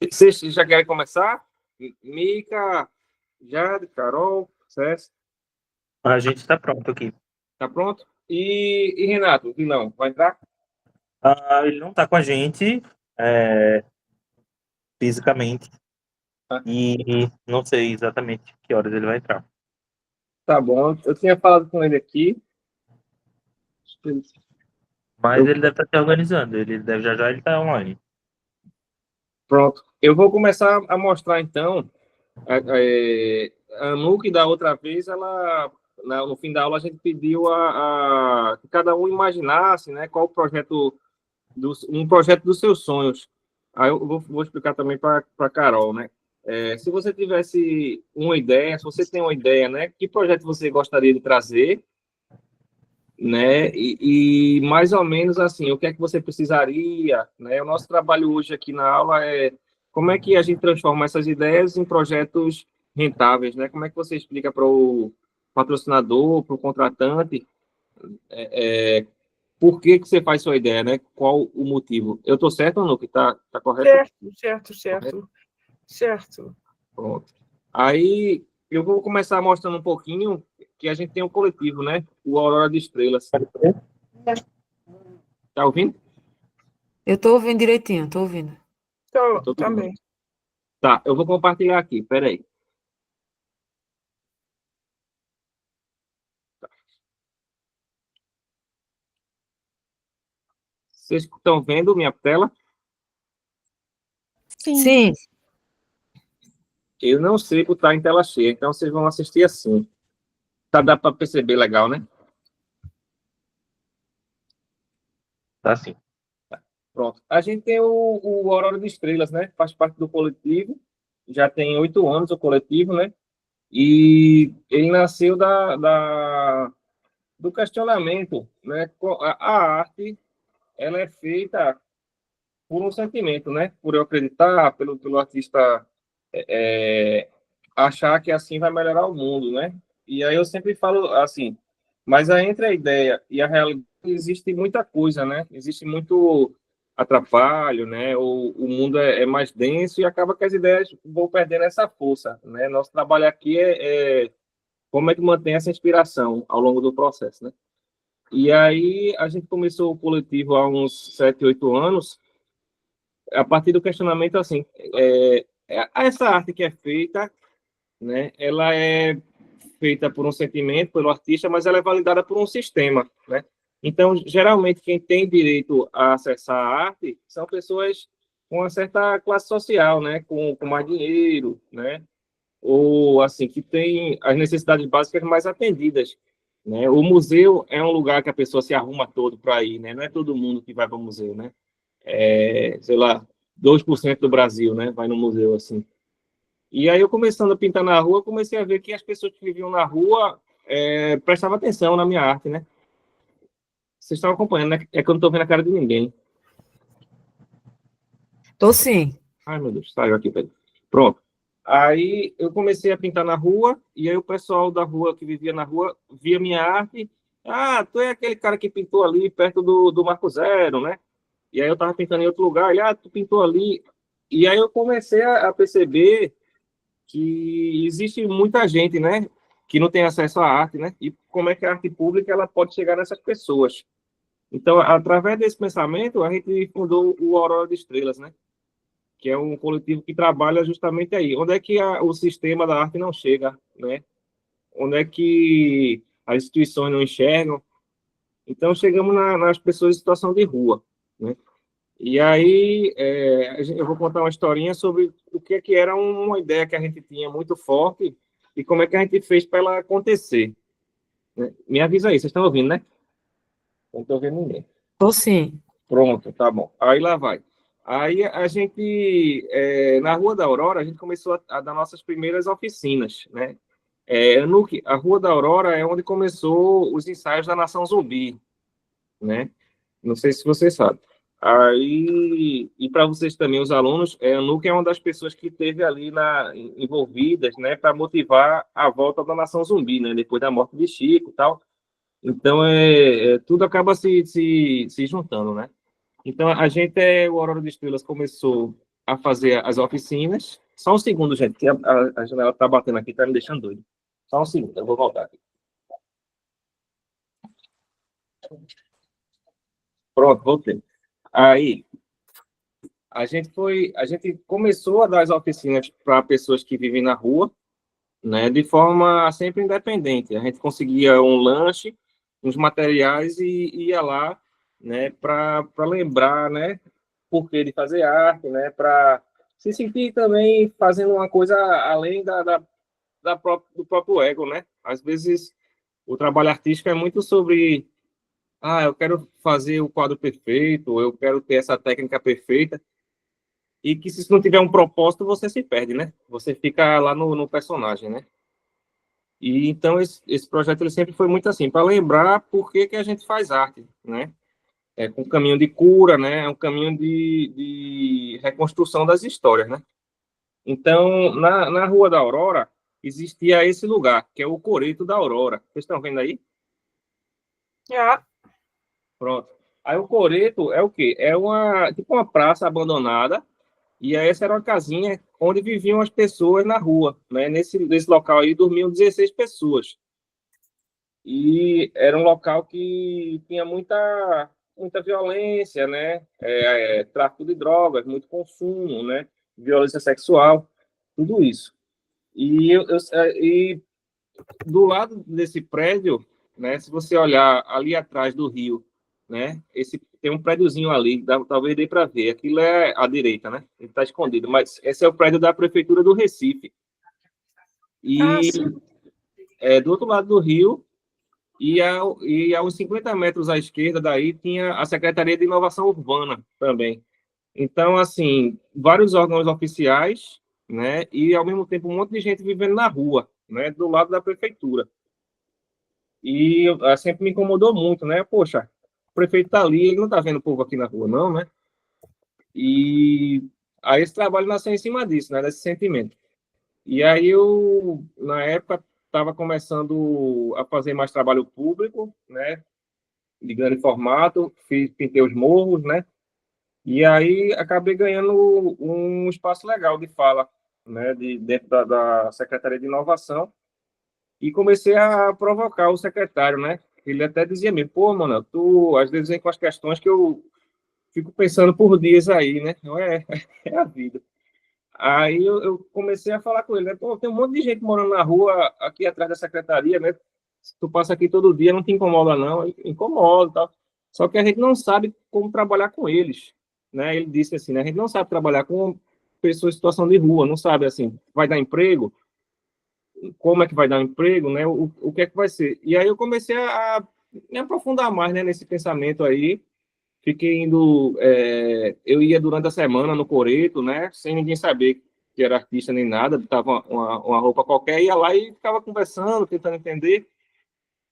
Vocês já querem começar? Mica, Jade, Carol, César, A gente está pronto aqui. tá pronto? E Renato, não, vai entrar? Ele não está com a gente fisicamente Ah, e não sei exatamente que horas ele vai entrar. tá bom, eu tinha falado com ele aqui. Mas ele deve estar se organizando. Ele deve já ele está online. Pronto, eu vou começar a mostrar então. A Nuke da outra vez, ela, no fim da aula, a gente pediu que cada um imaginasse, né, qual o projeto, um projeto dos seus sonhos. Aí eu vou explicar também para a Carol, né? Se você tivesse uma ideia, se você tem uma ideia, né, que projeto você gostaria de trazer, né, e mais ou menos assim, o que é que você precisaria, né? O nosso trabalho hoje aqui na aula é como é que a gente transforma essas ideias em projetos rentáveis, né? Como é que você explica para o patrocinador, para o contratante, por que você faz sua ideia, né? Qual o motivo? Eu estou certo ou não? Que tá correto? Certo. Certo. Pronto. Aí eu vou começar mostrando um pouquinho que a gente tem um coletivo, né? O Aurora de Estrelas. Tá ouvindo? Eu tô ouvindo direitinho, tô ouvindo. Tô também. Tá, eu vou compartilhar aqui, peraí. Vocês estão vendo minha tela? Sim. Eu não sei botar em tela cheia, então vocês vão assistir assim. Dá para perceber legal, né? Tá sim. Pronto. A gente tem o Aurora de Estrelas, né? Faz parte do coletivo. Já tem 8 anos o coletivo, né? E ele nasceu do questionamento, né? A arte, ela é feita por um sentimento, né? Por eu acreditar, pelo artista achar que assim vai melhorar o mundo, né? E aí eu sempre falo assim, mas aí entre a ideia e a realidade existe muita coisa, né? Existe muito atrapalho, né? O mundo é mais denso e acaba que as ideias vão perdendo essa força, né? Nosso trabalho aqui é como é que mantém essa inspiração ao longo do processo, né? E aí a gente começou o coletivo há uns 7, 8 anos, a partir do questionamento assim, essa arte que é feita, né? Ela é feita por um sentimento, pelo artista, mas ela é validada por um sistema, né? Então, geralmente, quem tem direito a acessar a arte são pessoas com uma certa classe social, né? Com mais dinheiro, né? Ou, assim, que tem as necessidades básicas mais atendidas, né? O museu é um lugar que a pessoa se arruma todo para ir, né? Não é todo mundo que vai para o museu, né? Sei lá, 2% do Brasil, né? Vai no museu, assim. E aí eu começando a pintar na rua, comecei a ver que as pessoas que viviam na rua prestavam atenção na minha arte, né? Vocês estão acompanhando, né? É que eu não estou vendo a cara de ninguém. Tô sim. Ai, meu Deus, saiu aqui, Pedro. Pronto. Aí eu comecei a pintar na rua, e aí o pessoal da rua, que vivia na rua, via minha arte. Ah, tu é aquele cara que pintou ali perto do Marco Zero, né? E aí eu estava pintando em outro lugar, tu pintou ali. E aí eu comecei a perceber que existe muita gente, né, que não tem acesso à arte, né, e como é que a arte pública ela pode chegar nessas pessoas. Então, através desse pensamento, a gente fundou o Aurora de Estrelas, né, que é um coletivo que trabalha justamente aí. Onde é que o sistema da arte não chega, né? Onde é que as instituições não enxergam? Então, chegamos nas pessoas em situação de rua, né? E aí, eu vou contar uma historinha sobre o que era uma ideia que a gente tinha muito forte e como é que a gente fez para ela acontecer, né? Me avisa aí, vocês estão ouvindo, né? Não estou ouvindo ninguém. Tô sim. Pronto, tá bom. Aí lá vai. Aí a gente, na Rua da Aurora, a gente começou a dar nossas primeiras oficinas, né? A Rua da Aurora é onde começou os ensaios da Nação Zumbi, né? Não sei se você sabe. Aí, e para vocês também, os alunos, a Nuke é uma das pessoas que teve ali envolvidas, né, para motivar a volta da Nação Zumbi, né, depois da morte de Chico e tal. Então, tudo acaba se juntando, né? Então, o Aurora de Estrelas começou a fazer as oficinas. Só um segundo, gente, que a janela tá batendo aqui, tá me deixando doido. Só um segundo, eu vou voltar aqui. Pronto, voltei. Aí, a gente começou a dar as oficinas para pessoas que vivem na rua, né, de forma sempre independente. A gente conseguia um lanche, uns materiais e ia lá, né, para lembrar, né, por que de fazer arte, né, para se sentir também fazendo uma coisa além do próprio ego, né? Às vezes o trabalho artístico é muito sobre, eu quero fazer o quadro perfeito, eu quero ter essa técnica perfeita, e que se não tiver um propósito, você se perde, né? Você fica lá no personagem, né? E então esse projeto ele sempre foi muito assim, para lembrar por que a gente faz arte, né? É um caminho de cura, né? É um caminho de reconstrução das histórias, né? Então, na Rua da Aurora, existia esse lugar, que é o Coreto da Aurora. Vocês estão vendo aí? Já. Pronto. Aí o Coreto é o quê? É tipo uma praça abandonada, e aí essa era uma casinha onde viviam as pessoas na rua, né? Nesse local aí dormiam 16 pessoas. E era um local que tinha muita violência, né? Tráfico de drogas, muito consumo, né? Violência sexual, tudo isso. E do lado desse prédio, né? Se você olhar ali atrás do rio, né? Tem um prédiozinho ali, talvez dê para ver. Aquilo é à direita, né? Ele está escondido, mas esse é o prédio da prefeitura do Recife. E Sim. do outro lado do rio. E a uns 50 metros à esquerda daí tinha a Secretaria de Inovação Urbana também. Então, assim, vários órgãos oficiais, né? E, ao mesmo tempo, um monte de gente vivendo na rua, né? Do lado da prefeitura. E sempre me incomodou muito, né? Poxa, o prefeito está ali, ele não está vendo o povo aqui na rua, não, né? E aí esse trabalho nasceu em cima disso, né? Desse sentimento. E aí eu, na época, estava começando a fazer mais trabalho público, né? De grande formato, pintei os morros, né? E aí acabei ganhando um espaço legal de fala, né? Dentro da Secretaria de Inovação, e comecei a provocar o secretário, né? Ele até dizia mesmo, pô, mano, tu às vezes vem com as questões que eu fico pensando por dias aí, né? Não é, é a vida. Aí eu comecei a falar com ele, né? Pô, tem um monte de gente morando na rua aqui atrás da secretaria, né? Se tu passa aqui todo dia, não te incomoda, não? Incomoda e tal. Só que a gente não sabe como trabalhar com eles, né? Ele disse assim, né? A gente não sabe trabalhar com pessoas em situação de rua, não sabe, assim, vai dar emprego? Como é que vai dar emprego, né? O que é que vai ser? E aí eu comecei a me aprofundar mais, né, nesse pensamento aí. Fiquei indo, eu ia durante a semana no Coreto, né, sem ninguém saber que era artista nem nada, tava uma roupa qualquer, ia lá e ficava conversando, tentando entender.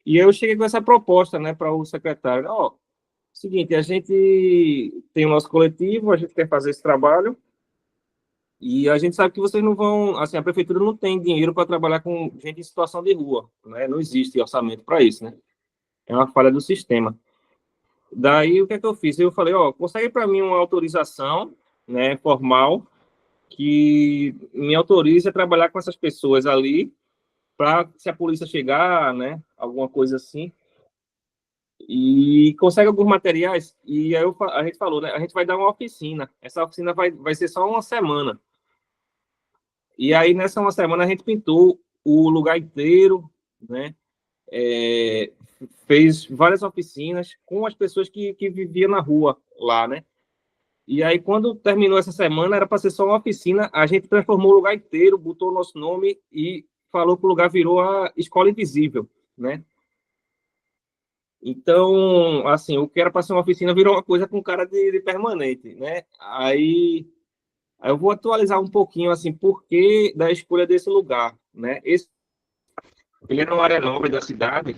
E eu cheguei com essa proposta, né, para o secretário. Ó, seguinte, a gente tem o nosso coletivo, a gente quer fazer esse trabalho, e a gente sabe que vocês não vão, assim, a prefeitura não tem dinheiro para trabalhar com gente em situação de rua, né, não existe orçamento para isso, né, é uma falha do sistema. Daí, o que é que eu fiz? Eu falei, ó, consegue para mim uma autorização, né, formal, que me autorize a trabalhar com essas pessoas ali, para, se a polícia chegar, né, alguma coisa assim, e consegue alguns materiais, e aí a gente falou, né, a gente vai dar uma oficina, essa oficina vai ser só uma semana, e aí nessa uma semana a gente pintou o lugar inteiro, né, é, fez várias oficinas com as pessoas que viviam na rua lá, né, e aí quando terminou essa semana, era para ser só uma oficina, a gente transformou o lugar inteiro, botou o nosso nome e falou que o lugar virou a Escola Invisível, né. Então, assim, o que era para ser uma oficina virou uma coisa com cara de permanente, né? Aí eu vou atualizar um pouquinho, assim, por que da escolha desse lugar, né? Ele era uma área nobre da cidade,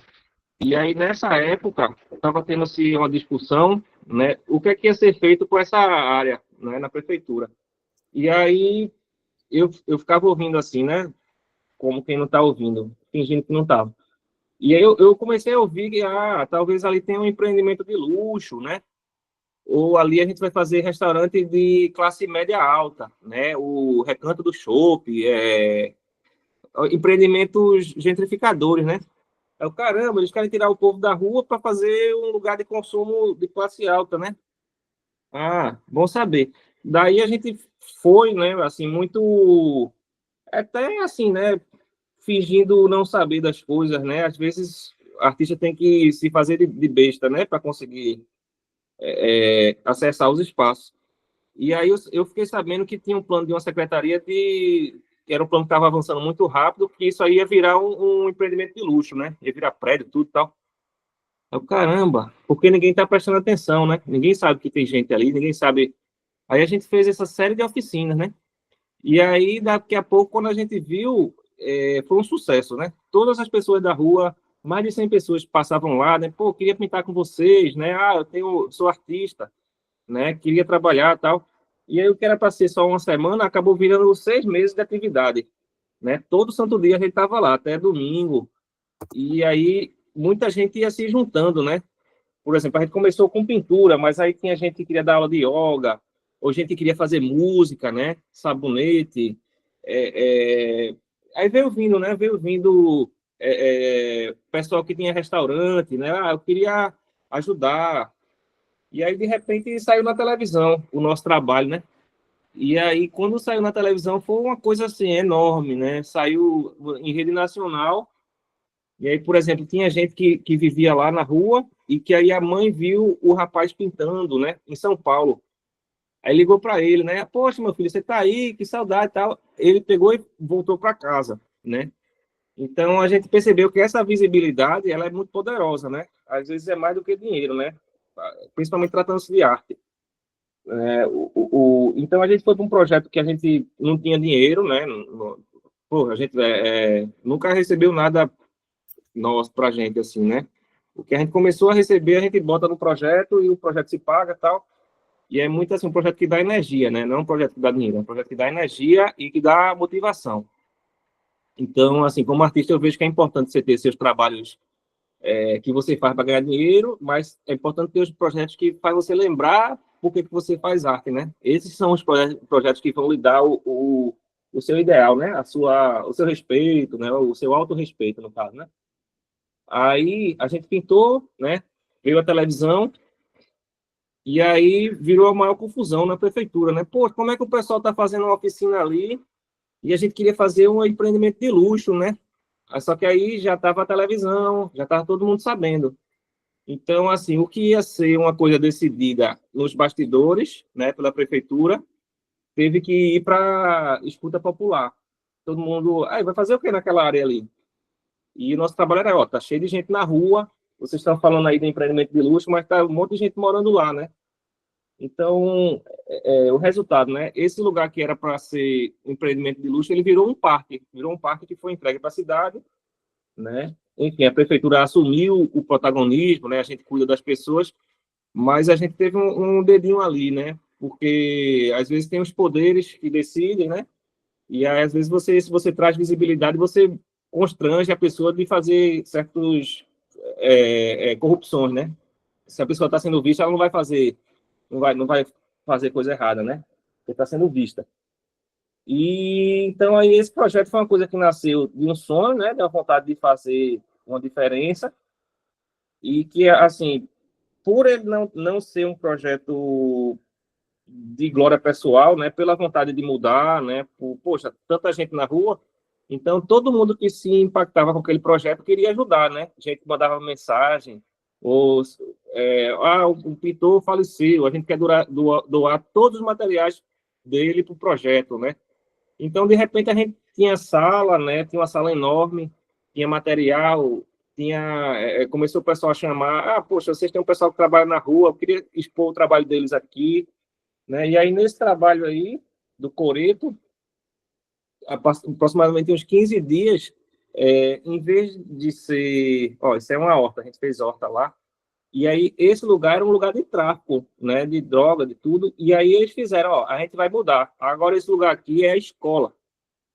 e aí nessa época estava tendo-se uma discussão, né? O que é que ia ser feito com essa área, né? Na prefeitura. E aí eu ficava ouvindo assim, né? Como quem não está ouvindo, fingindo que não estava. E aí eu comecei a ouvir que, talvez ali tenha um empreendimento de luxo, né? ou ali a gente vai fazer restaurante de classe média alta, né? O Recanto do Chopp, empreendimentos gentrificadores, né? É o caramba, eles querem tirar o povo da rua para fazer um lugar de consumo de classe alta, né? Ah, bom saber. Daí a gente foi, né, assim, muito, até assim, né, fingindo não saber das coisas, né? Às vezes o artista tem que se fazer de besta, né, para conseguir acessar os espaços. E aí eu fiquei sabendo que tinha um plano de uma secretaria que era um plano que estava avançando muito rápido, que isso aí ia virar um empreendimento de luxo, né? Ia virar prédio, tudo e tal. Eu, caramba, porque ninguém está prestando atenção, né? Ninguém sabe que tem gente ali, ninguém sabe. Aí a gente fez essa série de oficinas, né? E aí, daqui a pouco, quando a gente viu, foi um sucesso, né? Todas as pessoas da rua, mais de 100 pessoas passavam lá, né? Pô, queria pintar com vocês, né? Ah, sou artista, né? Queria trabalhar e tal. E aí, o que era para ser só uma semana, acabou virando 6 meses de atividade, né? Todo santo dia a gente estava lá, até domingo. E aí, muita gente ia se juntando, né? Por exemplo, a gente começou com pintura, mas aí tinha gente que queria dar aula de yoga, ou gente que queria fazer música, né? Sabonete. Aí veio vindo, né? Veio vindo pessoal que tinha restaurante, né? Ah, eu queria ajudar. E aí, de repente, saiu na televisão o nosso trabalho, né? E aí, quando saiu na televisão, foi uma coisa assim enorme, né? Saiu em rede nacional. E aí, por exemplo, tinha gente que vivia lá na rua e que aí a mãe viu o rapaz pintando, né, em São Paulo. Aí ligou para ele, né? Poxa, meu filho, você tá aí, que saudade e tal. Ele pegou e voltou para casa, né? Então a gente percebeu que essa visibilidade, ela é muito poderosa, né? Às vezes é mais do que dinheiro, né? Principalmente tratando-se de arte. Então a gente foi para um projeto que a gente não tinha dinheiro, né? Pô, a gente nunca recebeu nada nosso para a gente, assim, né? O que a gente começou a receber, a gente bota no projeto e o projeto se paga e tal. E é muito assim, um projeto que dá energia, né? Não é um projeto que dá dinheiro, é um projeto que dá energia e que dá motivação. Então, assim, como artista, eu vejo que é importante você ter seus trabalhos que você faz para ganhar dinheiro, mas é importante ter os projetos que fazem você lembrar por que você faz arte, né? Esses são os projetos que vão lhe dar o seu ideal, né? O seu respeito, né? O seu autorrespeito, no caso, né? Aí a gente pintou, né? Veio a televisão e aí virou a maior confusão na prefeitura, né? Pô, como é que o pessoal está fazendo uma oficina ali e a gente queria fazer um empreendimento de luxo, né? Só que aí já estava a televisão, já estava todo mundo sabendo. Então, assim, o que ia ser uma coisa decidida nos bastidores, né, pela prefeitura, teve que ir para escuta popular. Todo mundo, vai fazer o que naquela área ali? E o nosso trabalho era, tá cheio de gente na rua, vocês estão falando aí de empreendimento de luxo, mas tá um monte de gente morando lá, né? Então, o resultado, né? Esse lugar que era para ser um empreendimento de luxo, ele virou um parque que foi entregue para a cidade, né? Enfim, a prefeitura assumiu o protagonismo, né? A gente cuida das pessoas, mas a gente teve um dedinho ali, né? Porque às vezes tem os poderes que decidem, né? E aí, às vezes se você traz visibilidade, você constrange a pessoa de fazer certos corrupções, né? Se a pessoa está sendo vista, ela não vai fazer coisa errada, né? Porque está sendo vista. E então aí esse projeto foi uma coisa que nasceu de um sonho, né? De uma vontade de fazer uma diferença e que, assim, por ele não ser um projeto de glória pessoal, né? Pela vontade de mudar, né? Poxa, tanta gente na rua. Então, todo mundo que se impactava com aquele projeto queria ajudar, né? A gente mandava mensagem, ou, o pintor faleceu, a gente quer doar todos os materiais dele para o projeto, né? Então, de repente, a gente tinha sala, né? Tinha uma sala enorme, tinha material, começou o pessoal a chamar, poxa, vocês têm um pessoal que trabalha na rua, eu queria expor o trabalho deles aqui, né? E aí, nesse trabalho aí, do Coreto, aproximadamente uns 15 dias, em vez de ser... isso é uma horta, a gente fez horta lá. E aí, esse lugar era um lugar de tráfico, né? De droga, de tudo. E aí, eles fizeram, a gente vai mudar. Agora, esse lugar aqui é a escola.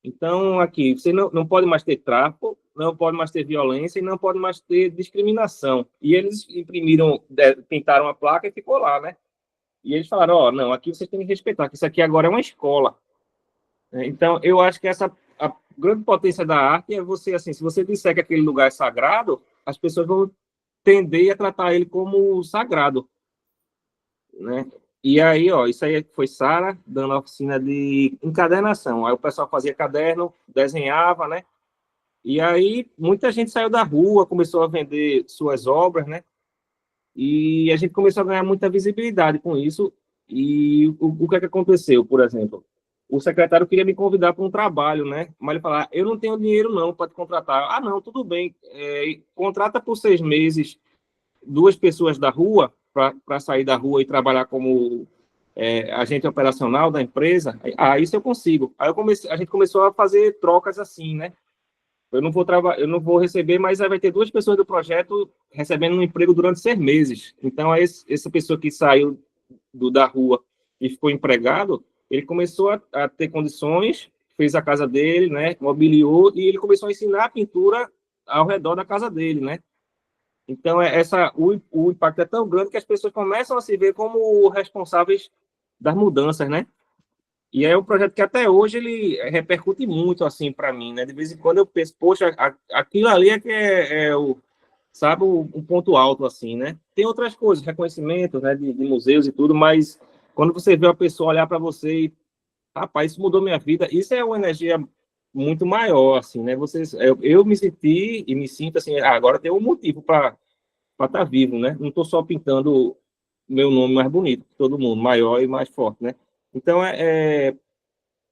Então, aqui, você não pode mais ter tráfico, não pode mais ter violência e não pode mais ter discriminação. E eles imprimiram, pintaram a placa e ficou lá, né? E eles falaram, ó, não, aqui vocês têm que respeitar, que isso aqui agora é uma escola. Então, eu acho que a grande potência da arte é você, assim, se você disser que aquele lugar é sagrado, as pessoas vão tender a tratar ele como sagrado, né? E aí, ó, isso aí foi Sara dando a oficina de encadernação. Aí o pessoal fazia caderno, desenhava, né? E aí muita gente saiu da rua, começou a vender suas obras, né? E a gente começou a ganhar muita visibilidade com isso. E o que é que aconteceu, por exemplo? O secretário queria me convidar para um trabalho, né? Mas ele falou, eu não tenho dinheiro não para te contratar. Ah, não, tudo bem. Contrata por 6 meses 2 pessoas da rua para sair da rua e trabalhar como agente operacional da empresa. Isso eu consigo. Aí a gente começou a fazer trocas assim, né? Eu não vou receber, mas aí vai ter 2 pessoas do projeto recebendo um emprego durante 6 meses. Então, essa pessoa que saiu da rua e ficou empregado, ele começou a ter condições, fez a casa dele, né? Mobiliou e ele começou a ensinar a pintura ao redor da casa dele, né? Então, o impacto é tão grande que as pessoas começam a se ver como responsáveis das mudanças, né? E é um projeto que até hoje ele repercute muito, assim, para mim, né? De vez em quando eu penso, poxa, aquilo ali é que sabe, um ponto alto, assim, né? Tem outras coisas, reconhecimentos, né, de museus e tudo, mas quando você vê a pessoa olhar para você e, rapaz, isso mudou minha vida, isso é uma energia muito maior, assim, né? Eu me senti e me sinto assim, agora tem um motivo para estar vivo, né? Não estou só pintando meu nome mais bonito que todo mundo, maior e mais forte, né? Então,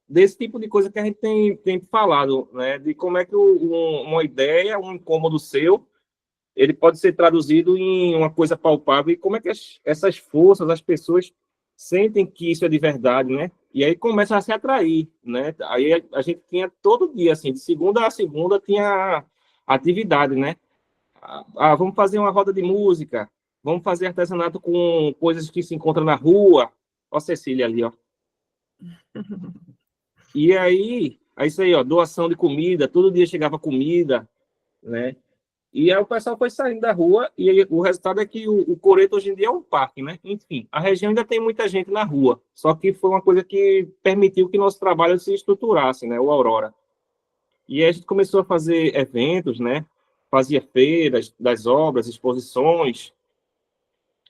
desse tipo de coisa que a gente tem falado, né? De como é que uma ideia, um incômodo seu, ele pode ser traduzido em uma coisa palpável e como é que essas forças, as pessoas sentem que isso é de verdade, né? E aí começa a se atrair, né? Aí a gente tinha todo dia, assim, de segunda a segunda tinha atividade, né? Vamos fazer uma roda de música, vamos fazer artesanato com coisas que se encontram na rua. Ó, Cecília ali, ó. E aí, é isso aí, ó, doação de comida, todo dia chegava comida, né? E aí o pessoal foi saindo da rua e aí, o resultado é que o Coreto hoje em dia é um parque, né? Enfim, a região ainda tem muita gente na rua, só que foi uma coisa que permitiu que nosso trabalho se estruturasse, né? O Aurora. E aí a gente começou a fazer eventos, né? Fazia feiras das obras, exposições,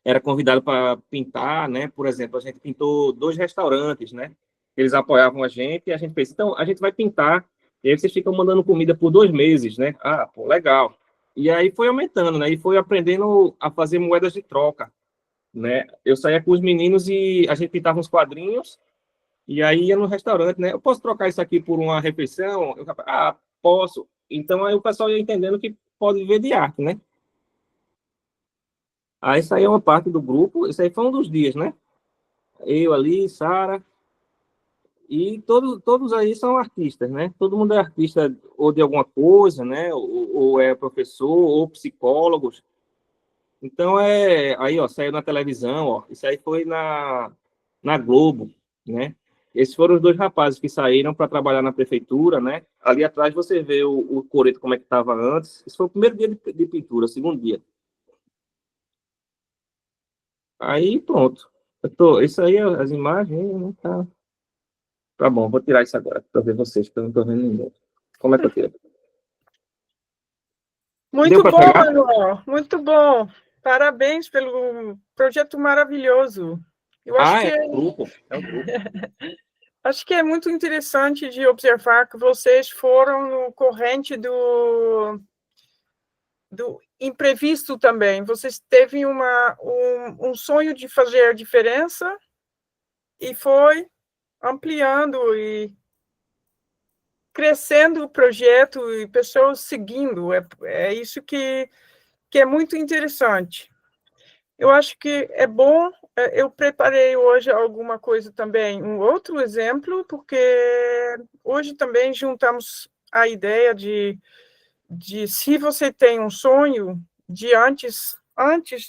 era convidado para pintar, né? Por exemplo, a gente pintou 2 restaurantes, né? Eles apoiavam a gente e a gente fez, então, a gente vai pintar, e aí vocês ficam mandando comida por 2 meses, né? Ah, pô, legal. E aí foi aumentando, né? E foi aprendendo a fazer moedas de troca, né? Eu saía com os meninos e a gente pintava uns quadrinhos, e aí ia no restaurante, né? Eu posso trocar isso aqui por uma refeição? Posso. Então aí o pessoal ia entendendo que pode viver de arte, né? Aí isso aí é uma parte do grupo, isso aí foi um dos dias, né? Eu ali, Sara, e todos aí são artistas, né? Todo mundo é artista ou de alguma coisa, né? Ou é professor, ou psicólogos. Então, aí, ó, saiu na televisão, ó, isso aí foi na Globo, né? Esses foram os 2 rapazes que saíram para trabalhar na prefeitura, né? Ali atrás você vê o Coreto como é que estava antes. Esse foi o primeiro dia de pintura, o segundo dia. Aí, pronto. Isso aí, as imagens, né, tá bom, vou tirar isso agora para ver vocês, que eu não estou vendo ninguém. Como é que eu tiro? Deu Muito para bom, pegar? Manuel. Muito bom. Parabéns pelo projeto maravilhoso. Eu É um grupo, é um grupo. acho que é muito interessante de observar que vocês foram no corrente do imprevisto também. Vocês teve um sonho de fazer a diferença e foi ampliando e crescendo o projeto e pessoas seguindo. É isso que é muito interessante. Eu acho que é bom. Eu preparei hoje alguma coisa também, um outro exemplo, porque hoje também juntamos a ideia de se você tem um sonho, de antes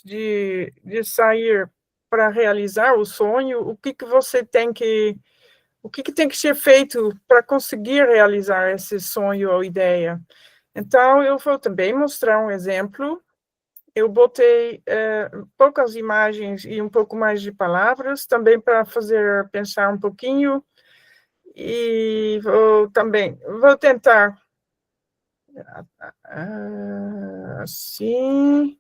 de sair para realizar o sonho, o que você tem o que tem que ser feito para conseguir realizar esse sonho ou ideia. Então, eu vou também mostrar um exemplo eu botei poucas imagens e um pouco mais de palavras, também para fazer pensar um pouquinho, e vou tentar assim.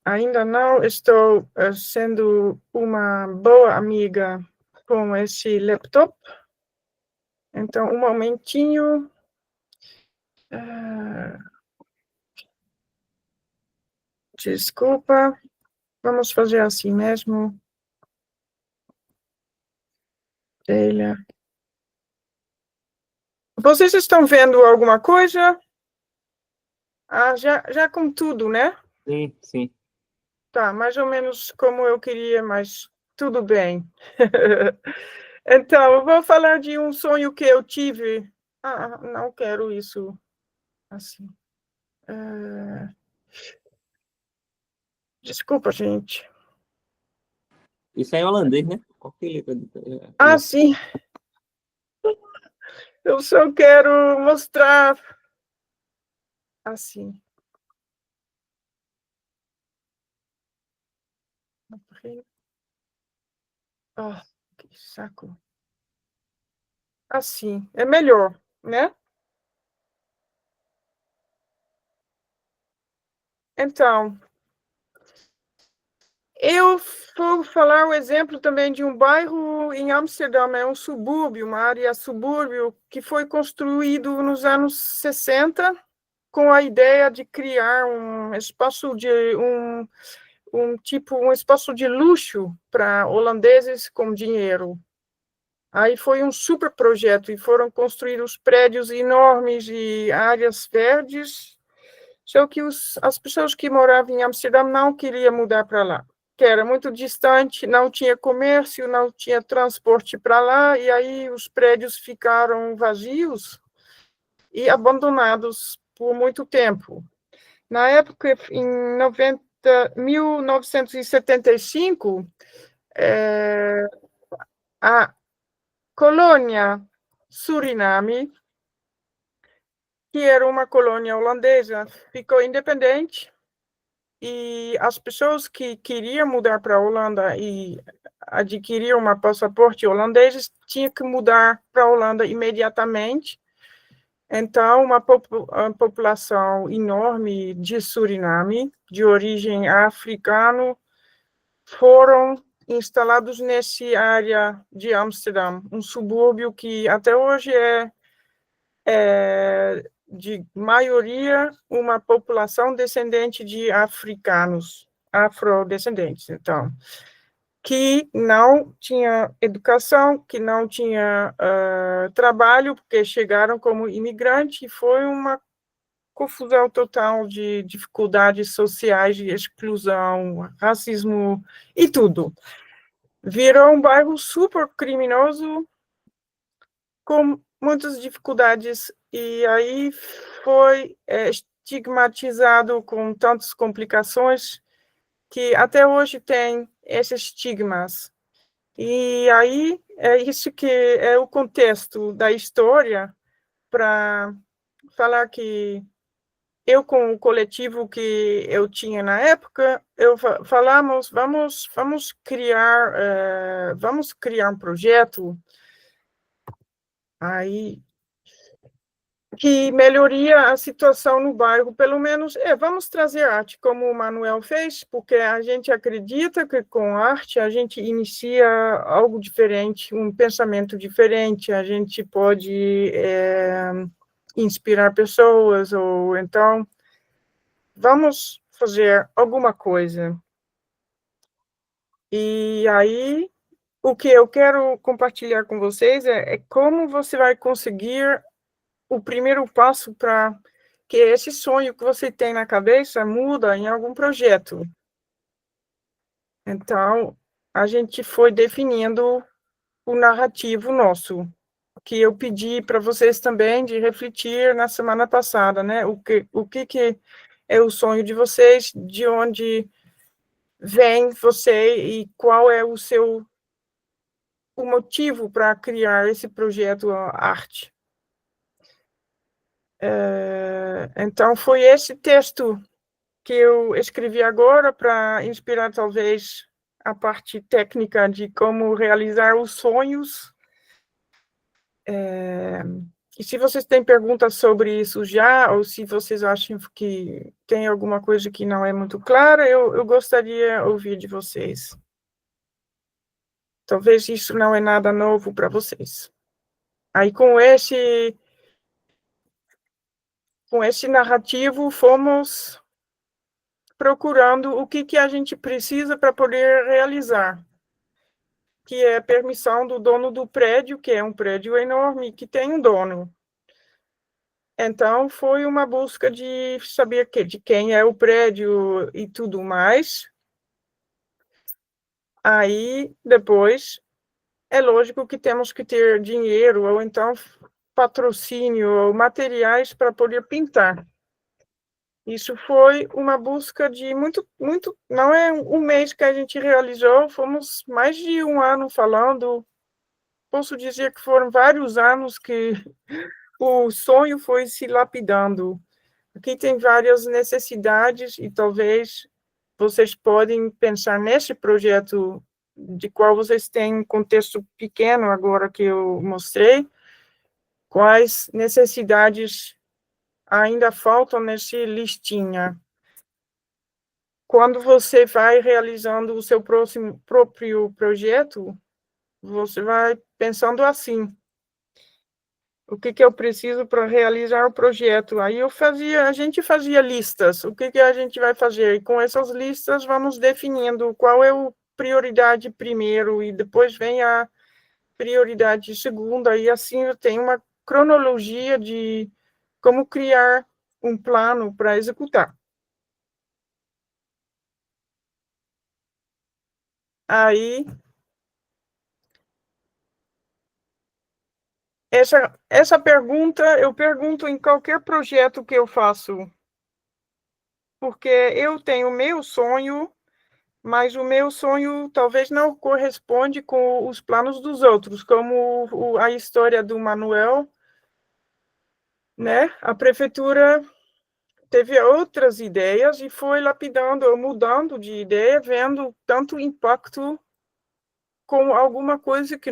Ainda não estou sendo uma boa amiga com esse laptop. Então, um momentinho. Desculpa. Vamos fazer assim mesmo. Telha. Vocês estão vendo alguma coisa? Já com tudo, né? Sim, sim. Tá, mais ou menos como eu queria, mas tudo bem. Então, eu vou falar de um sonho que eu tive. Não quero isso assim. Desculpa, gente. Isso é em holandês, né? Qualquer letra. Sim. Eu só quero mostrar assim. Que saco. Assim, é melhor, né? Então, eu vou falar o exemplo também de um bairro em Amsterdã, é um subúrbio, uma área subúrbio que foi construído nos anos 60 com a ideia de criar um espaço de um espaço de luxo para holandeses com dinheiro. Aí foi um super projeto e foram construídos prédios enormes e áreas verdes, só que as pessoas que moravam em Amsterdã não queriam mudar para lá, que era muito distante, não tinha comércio, não tinha transporte para lá, e aí os prédios ficaram vazios e abandonados por muito tempo. Na época, em 1975, a colônia Suriname, que era uma colônia holandesa, ficou independente e as pessoas que queriam mudar para a Holanda e adquirir um passaporte holandês tinham que mudar para a Holanda imediatamente. Então, uma população enorme de Suriname, de origem africana, foram instalados nessa área de Amsterdã, um subúrbio que até hoje é de maioria uma população descendente de africanos, afrodescendentes, então, que não tinha educação, que não tinha trabalho, porque chegaram como imigrantes, e foi uma confusão total de dificuldades sociais, de exclusão, racismo e tudo. Virou um bairro super criminoso, com muitas dificuldades, e aí foi estigmatizado com tantas complicações que até hoje tem esses estigmas. E aí é isso que é o contexto da história para falar que eu, com o coletivo que eu tinha na época, falamos, vamos criar um projeto aí que melhoria a situação no bairro, pelo menos, vamos trazer arte, como o Manuel fez, porque a gente acredita que com arte a gente inicia algo diferente, um pensamento diferente, a gente pode inspirar pessoas, ou então, vamos fazer alguma coisa. E aí, o que eu quero compartilhar com vocês é como você vai conseguir o primeiro passo para que esse sonho que você tem na cabeça muda em algum projeto. Então, a gente foi definindo o narrativo nosso, que eu pedi para vocês também de refletir na semana passada, né? O que é o sonho de vocês, de onde vem você e qual é o motivo para criar esse projeto arte. Então, foi esse texto que eu escrevi agora para inspirar, talvez, a parte técnica de como realizar os sonhos. E se vocês têm perguntas sobre isso já, ou se vocês acham que tem alguma coisa que não é muito clara, eu gostaria de ouvir de vocês. Talvez isso não é nada novo para vocês. Aí, com esse narrativo, fomos procurando o que a gente precisa para poder realizar, que é a permissão do dono do prédio, que é um prédio enorme, que tem um dono. Então, foi uma busca de saber de quem é o prédio e tudo mais. Aí, depois, é lógico que temos que ter dinheiro, ou então patrocínio, ou materiais para poder pintar. Isso foi uma busca de muito, não é um mês que a gente realizou, fomos mais de um ano falando. Posso dizer que foram vários anos que o sonho foi se lapidando. Aqui tem várias necessidades e talvez vocês podem pensar nesse projeto de qual vocês têm um contexto pequeno agora que eu mostrei, quais necessidades ainda faltam nesse listinha. Quando você vai realizando o seu próprio projeto, você vai pensando assim: o que eu preciso para realizar o projeto? Aí a gente fazia listas, o que a gente vai fazer? E com essas listas vamos definindo qual é a prioridade primeiro e depois vem a prioridade segunda, e assim tem uma cronologia de como criar um plano para executar. Aí, essa pergunta eu pergunto em qualquer projeto que eu faço, porque eu tenho o meu sonho, mas o meu sonho talvez não corresponde com os planos dos outros, como a história do Manuel, né? A prefeitura teve outras ideias e foi lapidando ou mudando de ideia, vendo tanto impacto com alguma coisa que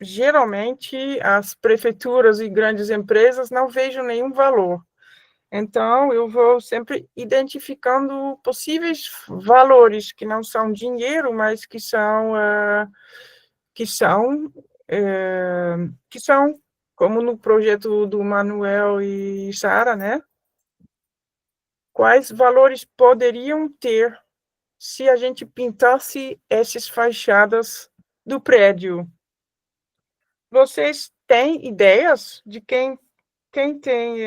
geralmente as prefeituras e grandes empresas não vejam nenhum valor. Então, eu vou sempre identificando possíveis valores que não são dinheiro, mas que são, como no projeto do Manuel e Sara, né? Quais valores poderiam ter se a gente pintasse essas fachadas do prédio? Vocês têm ideias de quem tem...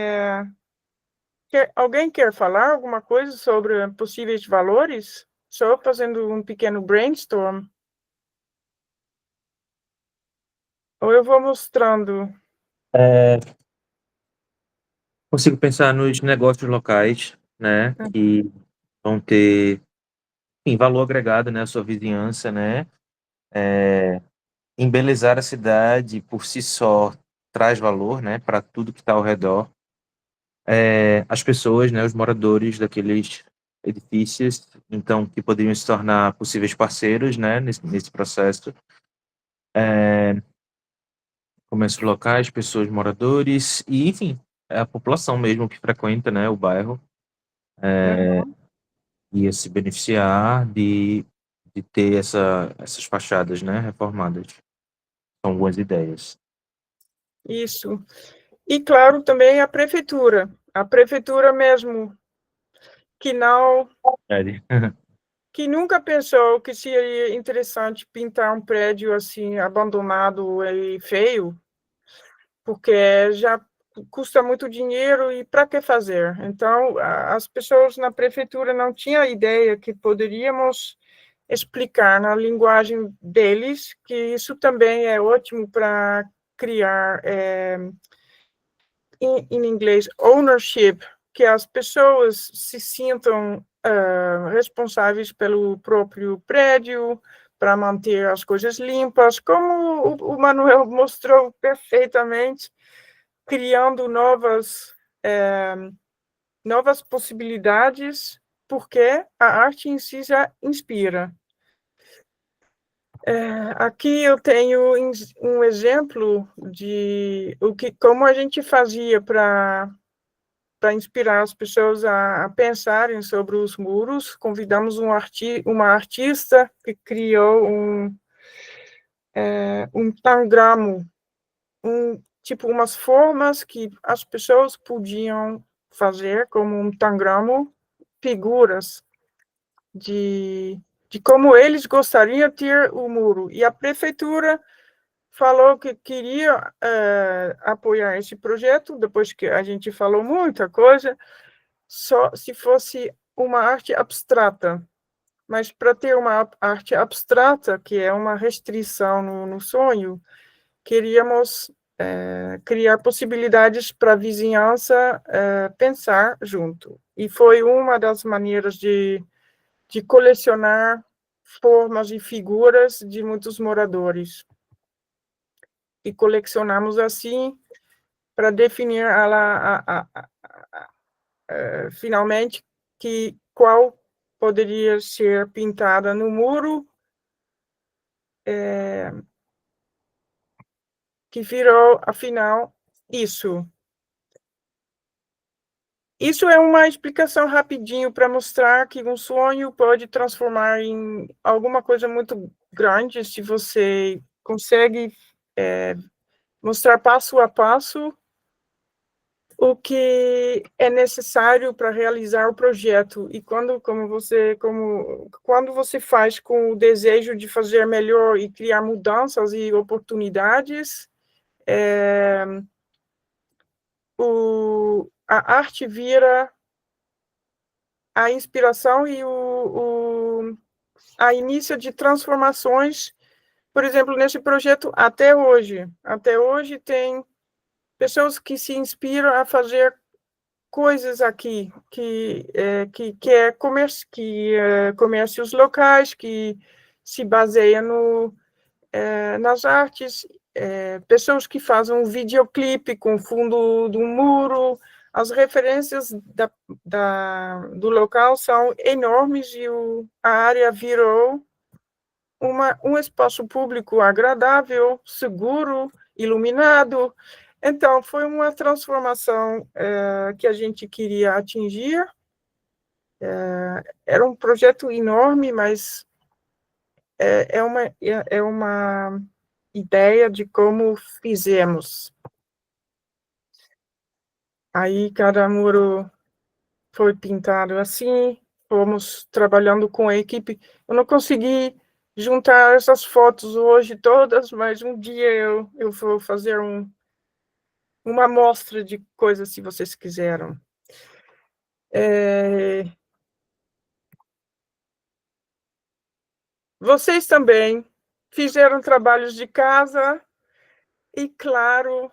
alguém quer falar alguma coisa sobre possíveis valores? Só fazendo um pequeno brainstorm. Ou eu vou mostrando. Consigo pensar nos negócios locais, né, que vão ter, enfim, valor agregado, né, à sua vizinhança, né, embelezar a cidade por si só traz valor, né, para tudo que está ao redor. As pessoas, né, os moradores daqueles edifícios, então, que poderiam se tornar possíveis parceiros, né, nesse processo. Comércios locais, pessoas, moradores, e, enfim, é a população mesmo que frequenta, né, o bairro, ia se beneficiar de ter essas fachadas, né, reformadas. São algumas ideias. Isso. E, claro, também a prefeitura. A prefeitura mesmo, que não... que nunca pensou que seria interessante pintar um prédio assim, abandonado e feio, porque já custa muito dinheiro e para que fazer? Então, as pessoas na prefeitura não tinham ideia que poderíamos explicar na linguagem deles, que isso também é ótimo para criar, em inglês, ownership, que as pessoas se sintam responsáveis pelo próprio prédio, para manter as coisas limpas, como o Manuel mostrou perfeitamente, criando novas novas possibilidades, porque a arte em si já inspira. Aqui eu tenho um exemplo de como a gente fazia para inspirar as pessoas a pensarem sobre os muros. Convidamos uma artista que criou um tangramo, tipo umas formas que as pessoas podiam fazer como um tangramo, figuras de como eles gostariam de ter o muro. E a prefeitura falou que queria apoiar esse projeto, depois que a gente falou muita coisa, só se fosse uma arte abstrata. Mas para ter uma arte abstrata, que é uma restrição no sonho, queríamos criar possibilidades para a vizinhança pensar junto. E foi uma das maneiras de colecionar formas e figuras de muitos moradores. E colecionamos assim para definir finalmente qual poderia ser pintada no muro, que virou, afinal, isso. Isso é uma explicação rapidinho para mostrar que um sonho pode transformar em alguma coisa muito grande se você consegue mostrar passo a passo o que é necessário para realizar o projeto. E quando você faz com o desejo de fazer melhor e criar mudanças e oportunidades, a arte vira a inspiração e a início de transformações. Por exemplo, nesse projeto, até hoje tem pessoas que se inspiram a fazer coisas aqui, que é comércios locais, que se baseia nas artes, pessoas que fazem um videoclipe com fundo do muro. As referências do local são enormes e a área virou um espaço público agradável, seguro, iluminado. Então, foi uma transformação que a gente queria atingir. Era um projeto enorme, mas é uma ideia de como fizemos. Aí, cada muro foi pintado assim, fomos trabalhando com a equipe. Eu não consegui juntar essas fotos hoje todas, mas um dia eu vou fazer uma amostra de coisas, se vocês quiserem. Vocês também fizeram trabalhos de casa e, claro,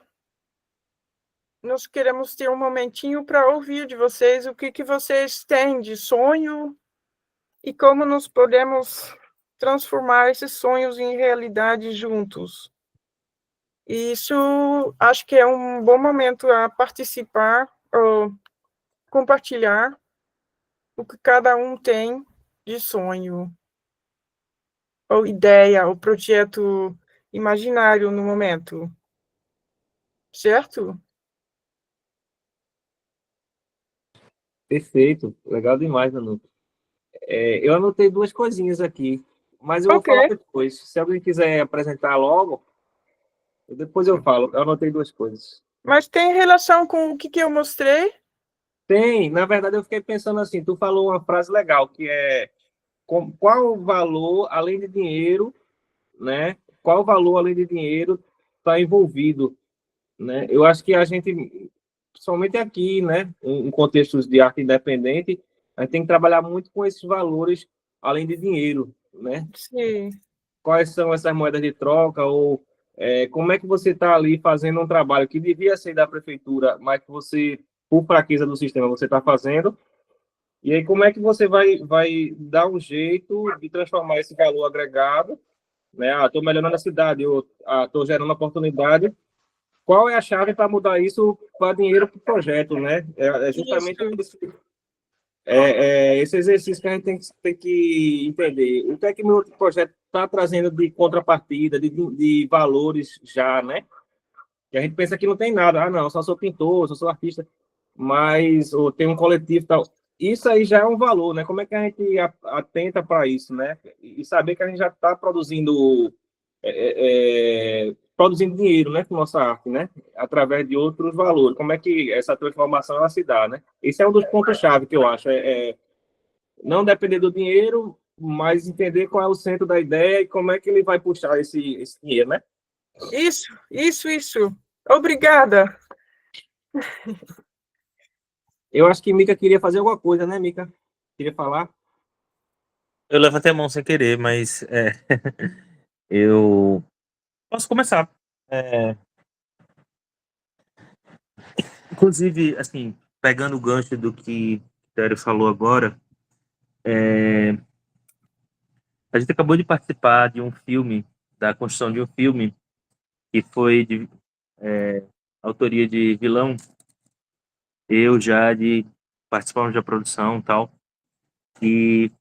nós queremos ter um momentinho para ouvir de vocês o que vocês têm de sonho e como nós podemos transformar esses sonhos em realidade juntos. E isso, acho que é um bom momento a participar ou compartilhar o que cada um tem de sonho, ou ideia, ou projeto imaginário no momento. Certo? Perfeito, legal demais, Anu. Eu anotei duas coisinhas aqui, mas eu vou falar depois. Se alguém quiser apresentar logo, depois eu falo. Eu anotei duas coisas. Mas tem relação com o que eu mostrei? Tem, na verdade eu fiquei pensando assim, tu falou uma frase legal, que é qual o valor, além de dinheiro, né? Qual o valor, além de dinheiro, está envolvido, né? Eu acho que a gente, principalmente aqui, né, em contextos de arte independente, a gente tem que trabalhar muito com esses valores, além de dinheiro, né? Sim. Quais são essas moedas de troca, ou como é que você está ali fazendo um trabalho que devia ser da prefeitura, mas que você, por fraqueza do sistema, você está fazendo, e aí como é que você vai dar um jeito de transformar esse valor agregado, né? Estou melhorando a cidade, estou gerando oportunidade, qual é a chave para mudar isso para dinheiro para o projeto, né? É justamente Isso. esse exercício que a gente tem que entender. O que é que meu projeto está trazendo de contrapartida, de valores já, né? Que a gente pensa que não tem nada. Ah, não, só sou pintor, só sou artista, mas ou tem um coletivo e tal. Isso aí já é um valor, né? Como é que a gente atenta para isso, né? E saber que a gente já está produzindo dinheiro, né, com nossa arte, né? Através de outros valores. Como é que essa transformação ela se dá, né? Esse é um dos pontos-chave que eu acho. Não depender do dinheiro, mas entender qual é o centro da ideia e como é que ele vai puxar esse dinheiro, né? Isso. Obrigada. Eu acho que Mica queria fazer alguma coisa, né, Mica? Queria falar? Eu levantei a mão sem querer, mas eu posso começar. Inclusive, assim, pegando o gancho do que o Tério falou agora, a gente acabou de participar de um filme, da construção de um filme, que foi de autoria de Vilão, eu já de participamos da produção e tal, e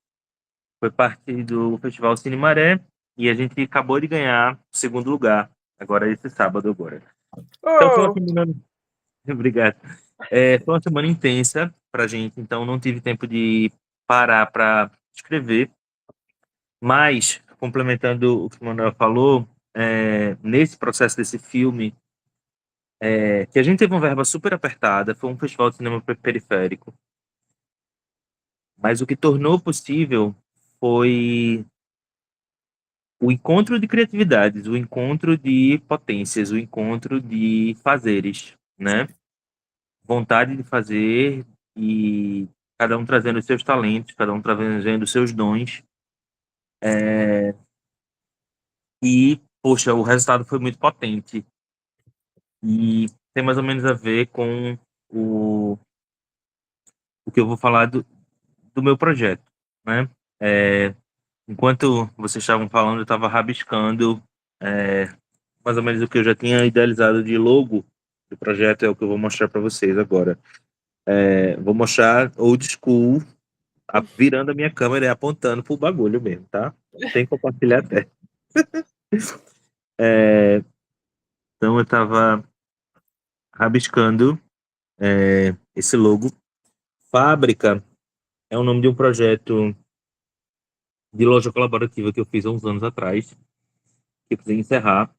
foi parte do Festival Cine Maré, e a gente acabou de ganhar o segundo lugar, agora esse sábado agora. Então foi uma Oh, semana... Obrigado. Foi uma semana intensa pra gente, então não tive tempo de parar para escrever, mas, complementando o que o Manuel falou, nesse processo desse filme, que a gente teve uma verba super apertada, foi um festival de cinema periférico, mas o que tornou possível foi o encontro de criatividades, o encontro de potências, o encontro de fazeres, né? Vontade de fazer e cada um trazendo os seus talentos, cada um trazendo os seus dons. E, poxa, o resultado foi muito potente. E tem mais ou menos a ver com o que eu vou falar do meu projeto, né? Enquanto vocês estavam falando, eu estava rabiscando mais ou menos o que eu já tinha idealizado de logo do projeto, é o que eu vou mostrar para vocês agora. Vou mostrar old school, virando a minha câmera e apontando pro bagulho mesmo, tá? Sem compartilhar até. Então eu estava rabiscando esse logo. Fábrica é o nome de um projeto de loja colaborativa que eu fiz há uns anos atrás, que eu precisei encerrar,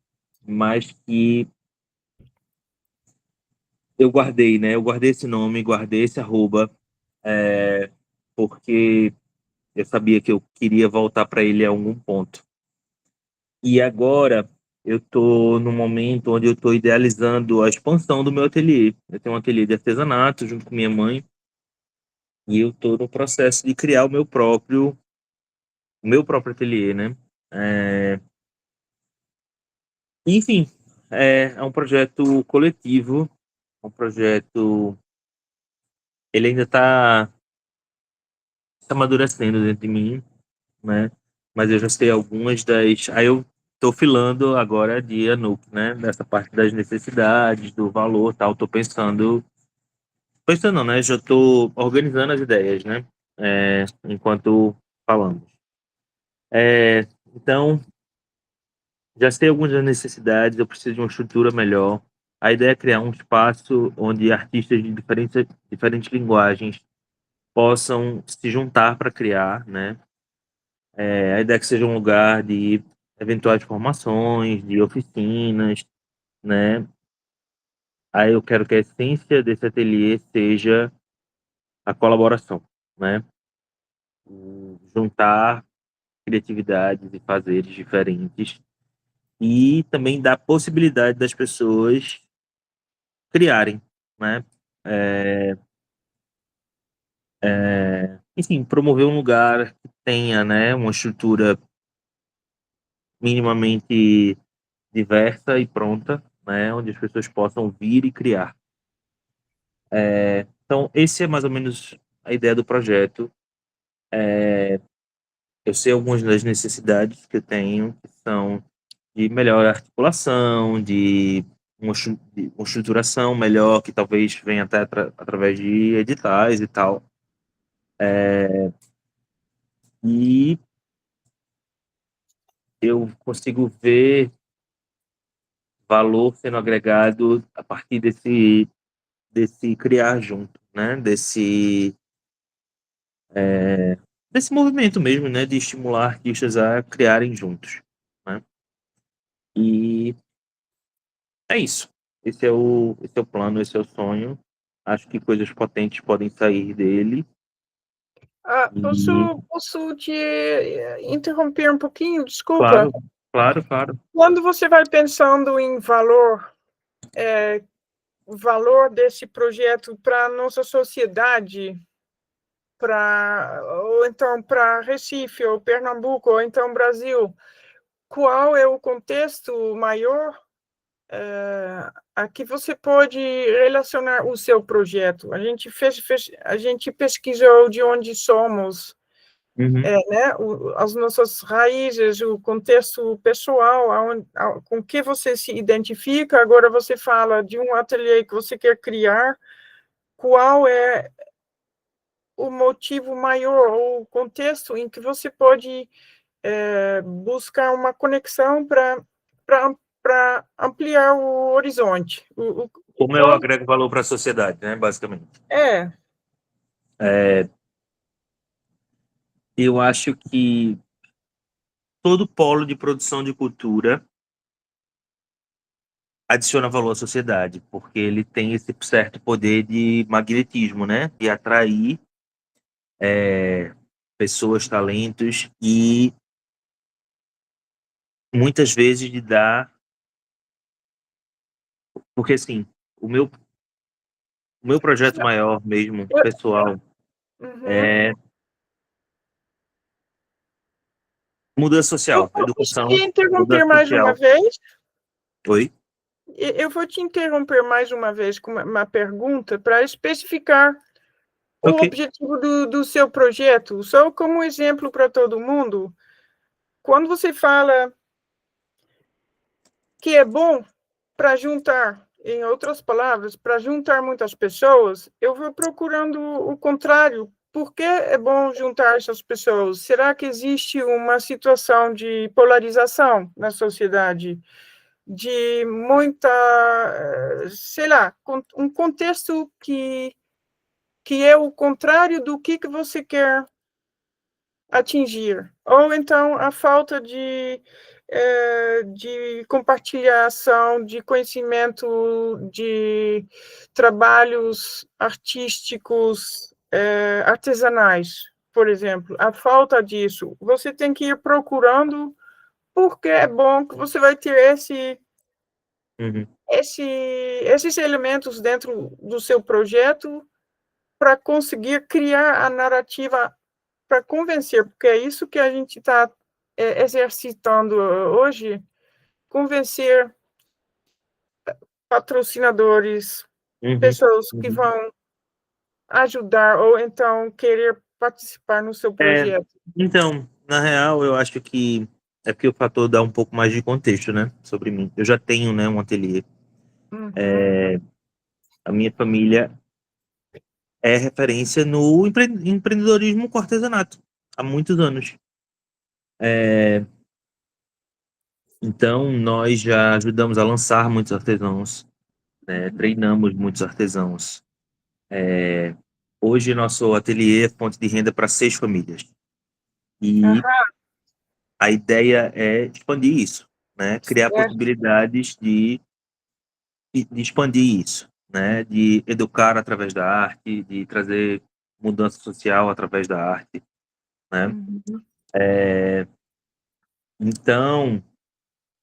mas que eu guardei, né? Eu guardei esse nome, guardei esse arroba, porque eu sabia que eu queria voltar para ele a algum ponto. E agora eu estou no momento onde eu estou idealizando a expansão do meu ateliê. Eu tenho um ateliê de artesanato junto com minha mãe e eu estou no processo de criar o meu próprio ateliê, né? Enfim, é um projeto coletivo, um projeto, ele ainda está amadurecendo dentro de mim, né? Mas eu já sei algumas das. Aí eu estou filando agora de Anup, né? Nessa parte das necessidades, do valor, tal. Estou pensando, não, né? Já estou organizando as ideias, né? Enquanto falamos. Então, já sei algumas das necessidades. Eu preciso de uma estrutura melhor. A ideia é criar um espaço onde artistas de diferentes linguagens possam se juntar para criar, né? A ideia é que seja um lugar de eventuais formações, de oficinas, né? Aí eu quero que a essência desse ateliê seja a colaboração, né? Juntar criatividades e fazeres diferentes e também dar possibilidade das pessoas criarem, né? Enfim, promover um lugar que tenha, né, uma estrutura minimamente diversa e pronta, né, onde as pessoas possam vir e criar. Então, esse é mais ou menos a ideia do projeto. Eu sei algumas das necessidades que eu tenho, que são de melhor articulação, de uma estruturação melhor, que talvez venha até através de editais e tal. E eu consigo ver valor sendo agregado a partir desse criar junto, né? Desse movimento mesmo, né? De estimular artistas a criarem juntos, né? E é isso. Esse é o plano, esse é o sonho. Acho que coisas potentes podem sair dele. E, Posso te interromper um pouquinho? Desculpa. claro, claro, claro. Quando você vai pensando em valor desse projeto para a nossa sociedade, ou então para Recife, ou Pernambuco, ou então Brasil, qual é o contexto maior a que você pode relacionar o seu projeto? A gente pesquisou de onde somos, Uhum. né? As nossas raízes, o contexto pessoal, com que você se identifica. Agora você fala de um ateliê que você quer criar. Qual é o motivo maior, ou o contexto em que você pode buscar uma conexão para ampliar o horizonte? Como eu agrego valor para a sociedade, né? Basicamente. Eu acho que todo polo de produção de cultura adiciona valor à sociedade, porque ele tem esse certo poder de magnetismo, né? De atrair pessoas, talentos e muitas vezes de dar, porque assim, o meu projeto maior mesmo, pessoal, é mudança social, Eu vou educação, te interromper mudança mais uma social. vez. Oi? Eu vou te interromper mais uma vez com uma pergunta para especificar o Ok. objetivo do seu projeto, só como exemplo para todo mundo. Quando você fala que é bom para juntar, em outras palavras, para juntar muitas pessoas, eu vou procurando o contrário. Por que é bom juntar essas pessoas? Será que existe uma situação de polarização na sociedade? De muita, sei lá, um contexto que é o contrário do que você quer atingir. Ou então a falta de compartilhação de conhecimento, de trabalhos artísticos, artesanais, por exemplo. A falta disso. Você tem que ir procurando, porque é bom que você vai ter esses elementos dentro do seu projeto para conseguir criar a narrativa para convencer, porque é isso que a gente está exercitando hoje, convencer patrocinadores, pessoas que vão ajudar ou então querer participar no seu projeto. Então, na real, eu acho que é porque o fator dá um pouco mais de contexto, né, sobre mim. Eu já tenho, né, um ateliê. A minha família é referência no empreendedorismo com artesanato há muitos anos. Então, nós já ajudamos a lançar muitos artesãos, né, treinamos muitos artesãos. Hoje, nosso ateliê é fonte de renda para 6 famílias. E a ideia é expandir isso, né, criar possibilidades de expandir isso, né, de educar através da arte, de trazer mudança social através da arte, né. Então,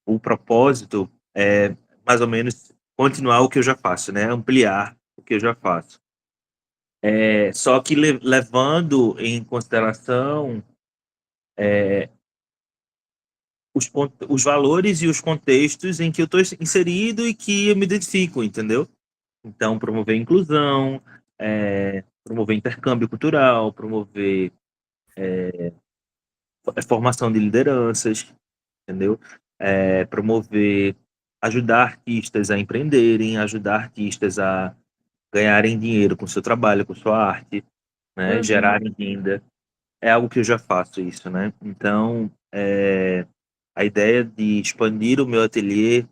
o propósito é mais ou menos continuar o que eu já faço, né, ampliar o que eu já faço. Só que levando em consideração os valores e os contextos em que eu estou inserido e que eu me identifico, entendeu? Então, promover inclusão, promover intercâmbio cultural, promover formação de lideranças, entendeu? Promover ajudar artistas a empreenderem, ajudar artistas a ganharem dinheiro com seu trabalho, com sua arte, né? Gerarem renda. É algo que eu já faço isso, né? Então, a ideia de expandir o meu ateliê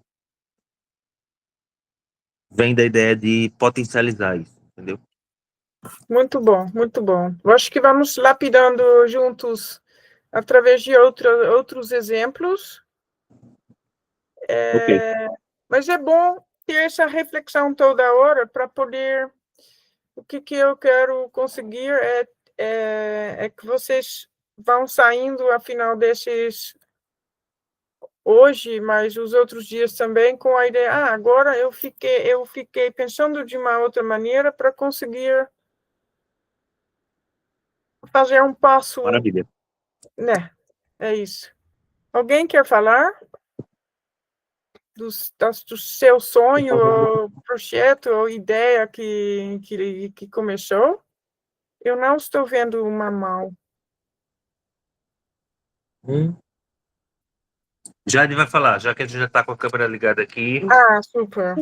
vem da ideia de potencializar isso, entendeu? Muito bom, muito bom. Eu acho que vamos lapidando juntos através de outros exemplos. Ok. Mas é bom ter essa reflexão toda hora para poder. O que eu quero conseguir é que vocês vão saindo, afinal, desses hoje, mas os outros dias também, com a ideia, agora eu fiquei pensando de uma outra maneira para conseguir fazer um passo, Maravilha. né? É isso. Alguém quer falar do seu sonho, ou projeto, ou ideia que começou? Eu não estou vendo uma mão. Jade vai falar, já que a gente já está com a câmera ligada aqui. Super.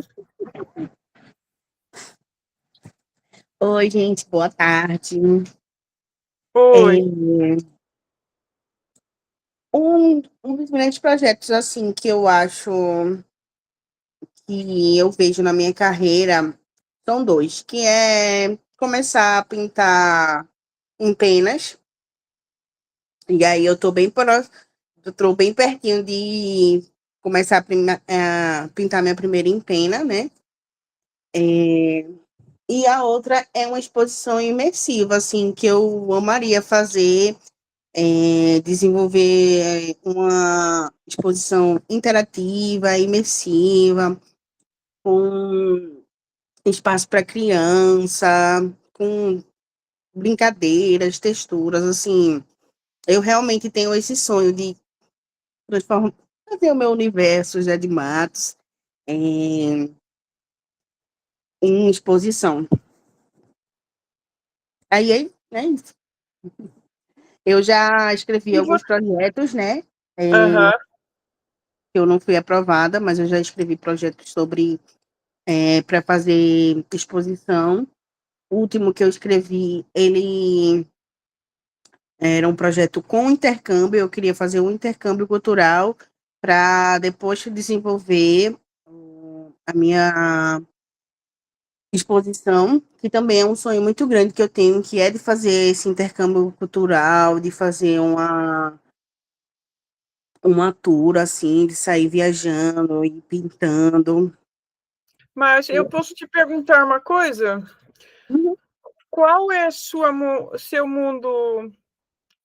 Oi, gente, boa tarde. Oi. Um dos grandes projetos, assim, que eu acho que eu vejo na minha carreira são dois, que é começar a pintar em penas, e aí eu tô bem pertinho de começar a pintar minha primeira em pena, né? E a outra é uma exposição imersiva, assim, que eu amaria fazer, desenvolver uma exposição interativa, imersiva, com espaço para criança, com brincadeiras, texturas, assim. Eu realmente tenho esse sonho de transformar, fazer o meu universo já de Matos em exposição. Aí, né, eu já escrevi alguns projetos, né? Eu não fui aprovada, mas eu já escrevi projetos sobre para fazer exposição. O último que eu escrevi, ele era um projeto com intercâmbio, eu queria fazer um intercâmbio cultural para depois desenvolver a minha exposição, que também é um sonho muito grande que eu tenho, que é de fazer esse intercâmbio cultural, de fazer uma tour, assim, de sair viajando e pintando. Mas eu posso te perguntar uma coisa? Uhum. Qual é seu mundo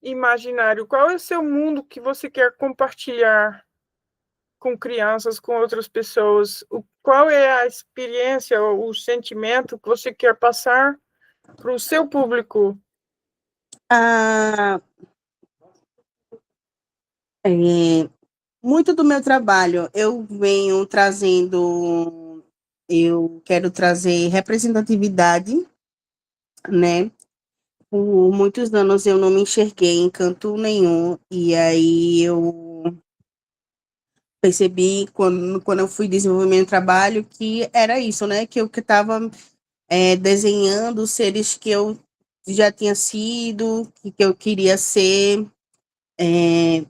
imaginário? Qual é o seu mundo que você quer compartilhar com crianças, com outras pessoas? Qual é a experiência ou o sentimento que você quer passar para o seu público? Muito do meu trabalho eu venho trazendo, eu quero trazer representatividade, né? Por muitos anos eu não me enxerguei em canto nenhum, e aí eu percebi, quando eu fui desenvolver meu trabalho, que era isso, né? Que eu estava desenhando seres que eu já tinha sido, que eu queria ser,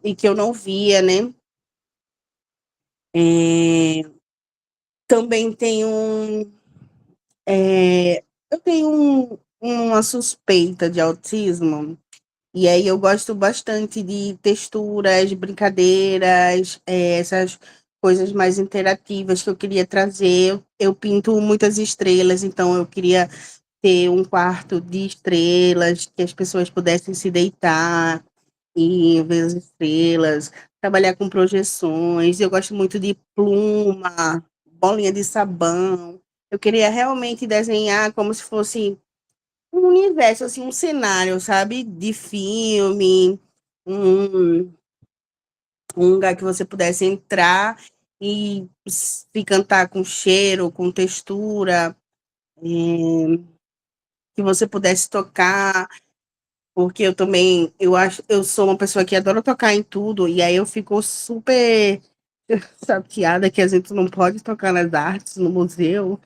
e que eu não via, né? Também eu tenho uma suspeita de autismo, e aí eu gosto bastante de texturas, brincadeiras, essas coisas mais interativas que eu queria trazer. Eu pinto muitas estrelas, então eu queria ter um quarto de estrelas, que as pessoas pudessem se deitar e ver as estrelas, trabalhar com projeções. Eu gosto muito de pluma, bolinha de sabão. Eu queria realmente desenhar como se fosse um universo, assim, um cenário, sabe? De filme, um, um lugar que você pudesse entrar e se cantar com cheiro, com textura, que você pudesse tocar, porque eu também, eu sou uma pessoa que adora tocar em tudo, e aí eu fico super essa piada que a gente não pode tocar nas artes no museu.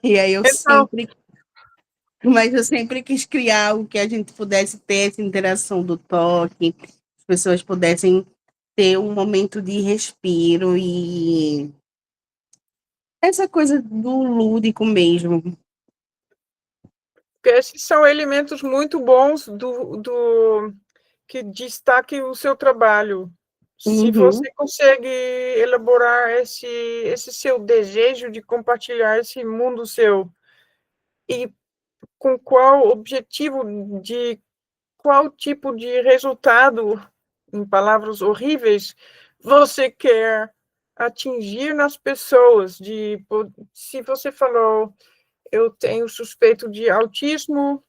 E aí Então, mas eu sempre quis criar algo que a gente pudesse ter essa interação do toque, as pessoas pudessem ter um momento de respiro e essa coisa do lúdico mesmo. esses são elementos muito bons que destaquem o seu trabalho. Se você consegue elaborar esse seu desejo de compartilhar esse mundo seu, e com qual objetivo, de qual tipo de resultado, em palavras horríveis, você quer atingir nas pessoas. Se você falou, eu tenho suspeito de autismo,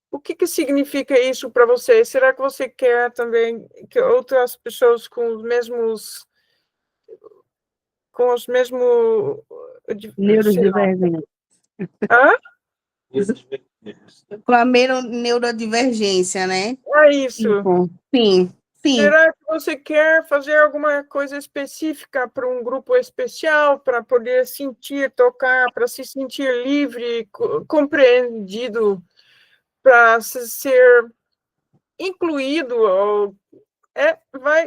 o que significa isso para você? Será que você quer também que outras pessoas com os mesmos sei lá, Neurodivergência. hã? Com a neurodivergência, né? É isso. Tipo, sim, sim. Será que você quer fazer alguma coisa específica para um grupo especial, para poder sentir, tocar, para se sentir livre, compreendido, para ser incluído?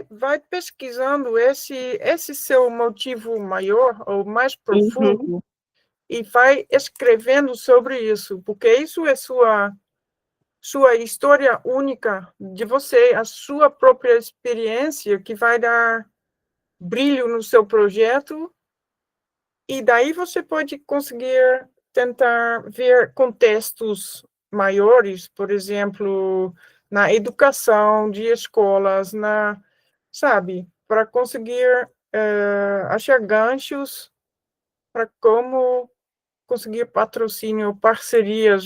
Vai pesquisando esse seu motivo maior ou mais profundo e vai escrevendo sobre isso, porque isso é sua história única de você, a sua própria experiência que vai dar brilho no seu projeto, e daí você pode conseguir tentar ver contextos maiores, por exemplo, na educação de escolas, sabe, para conseguir achar ganchos para como conseguir patrocínio, parcerias,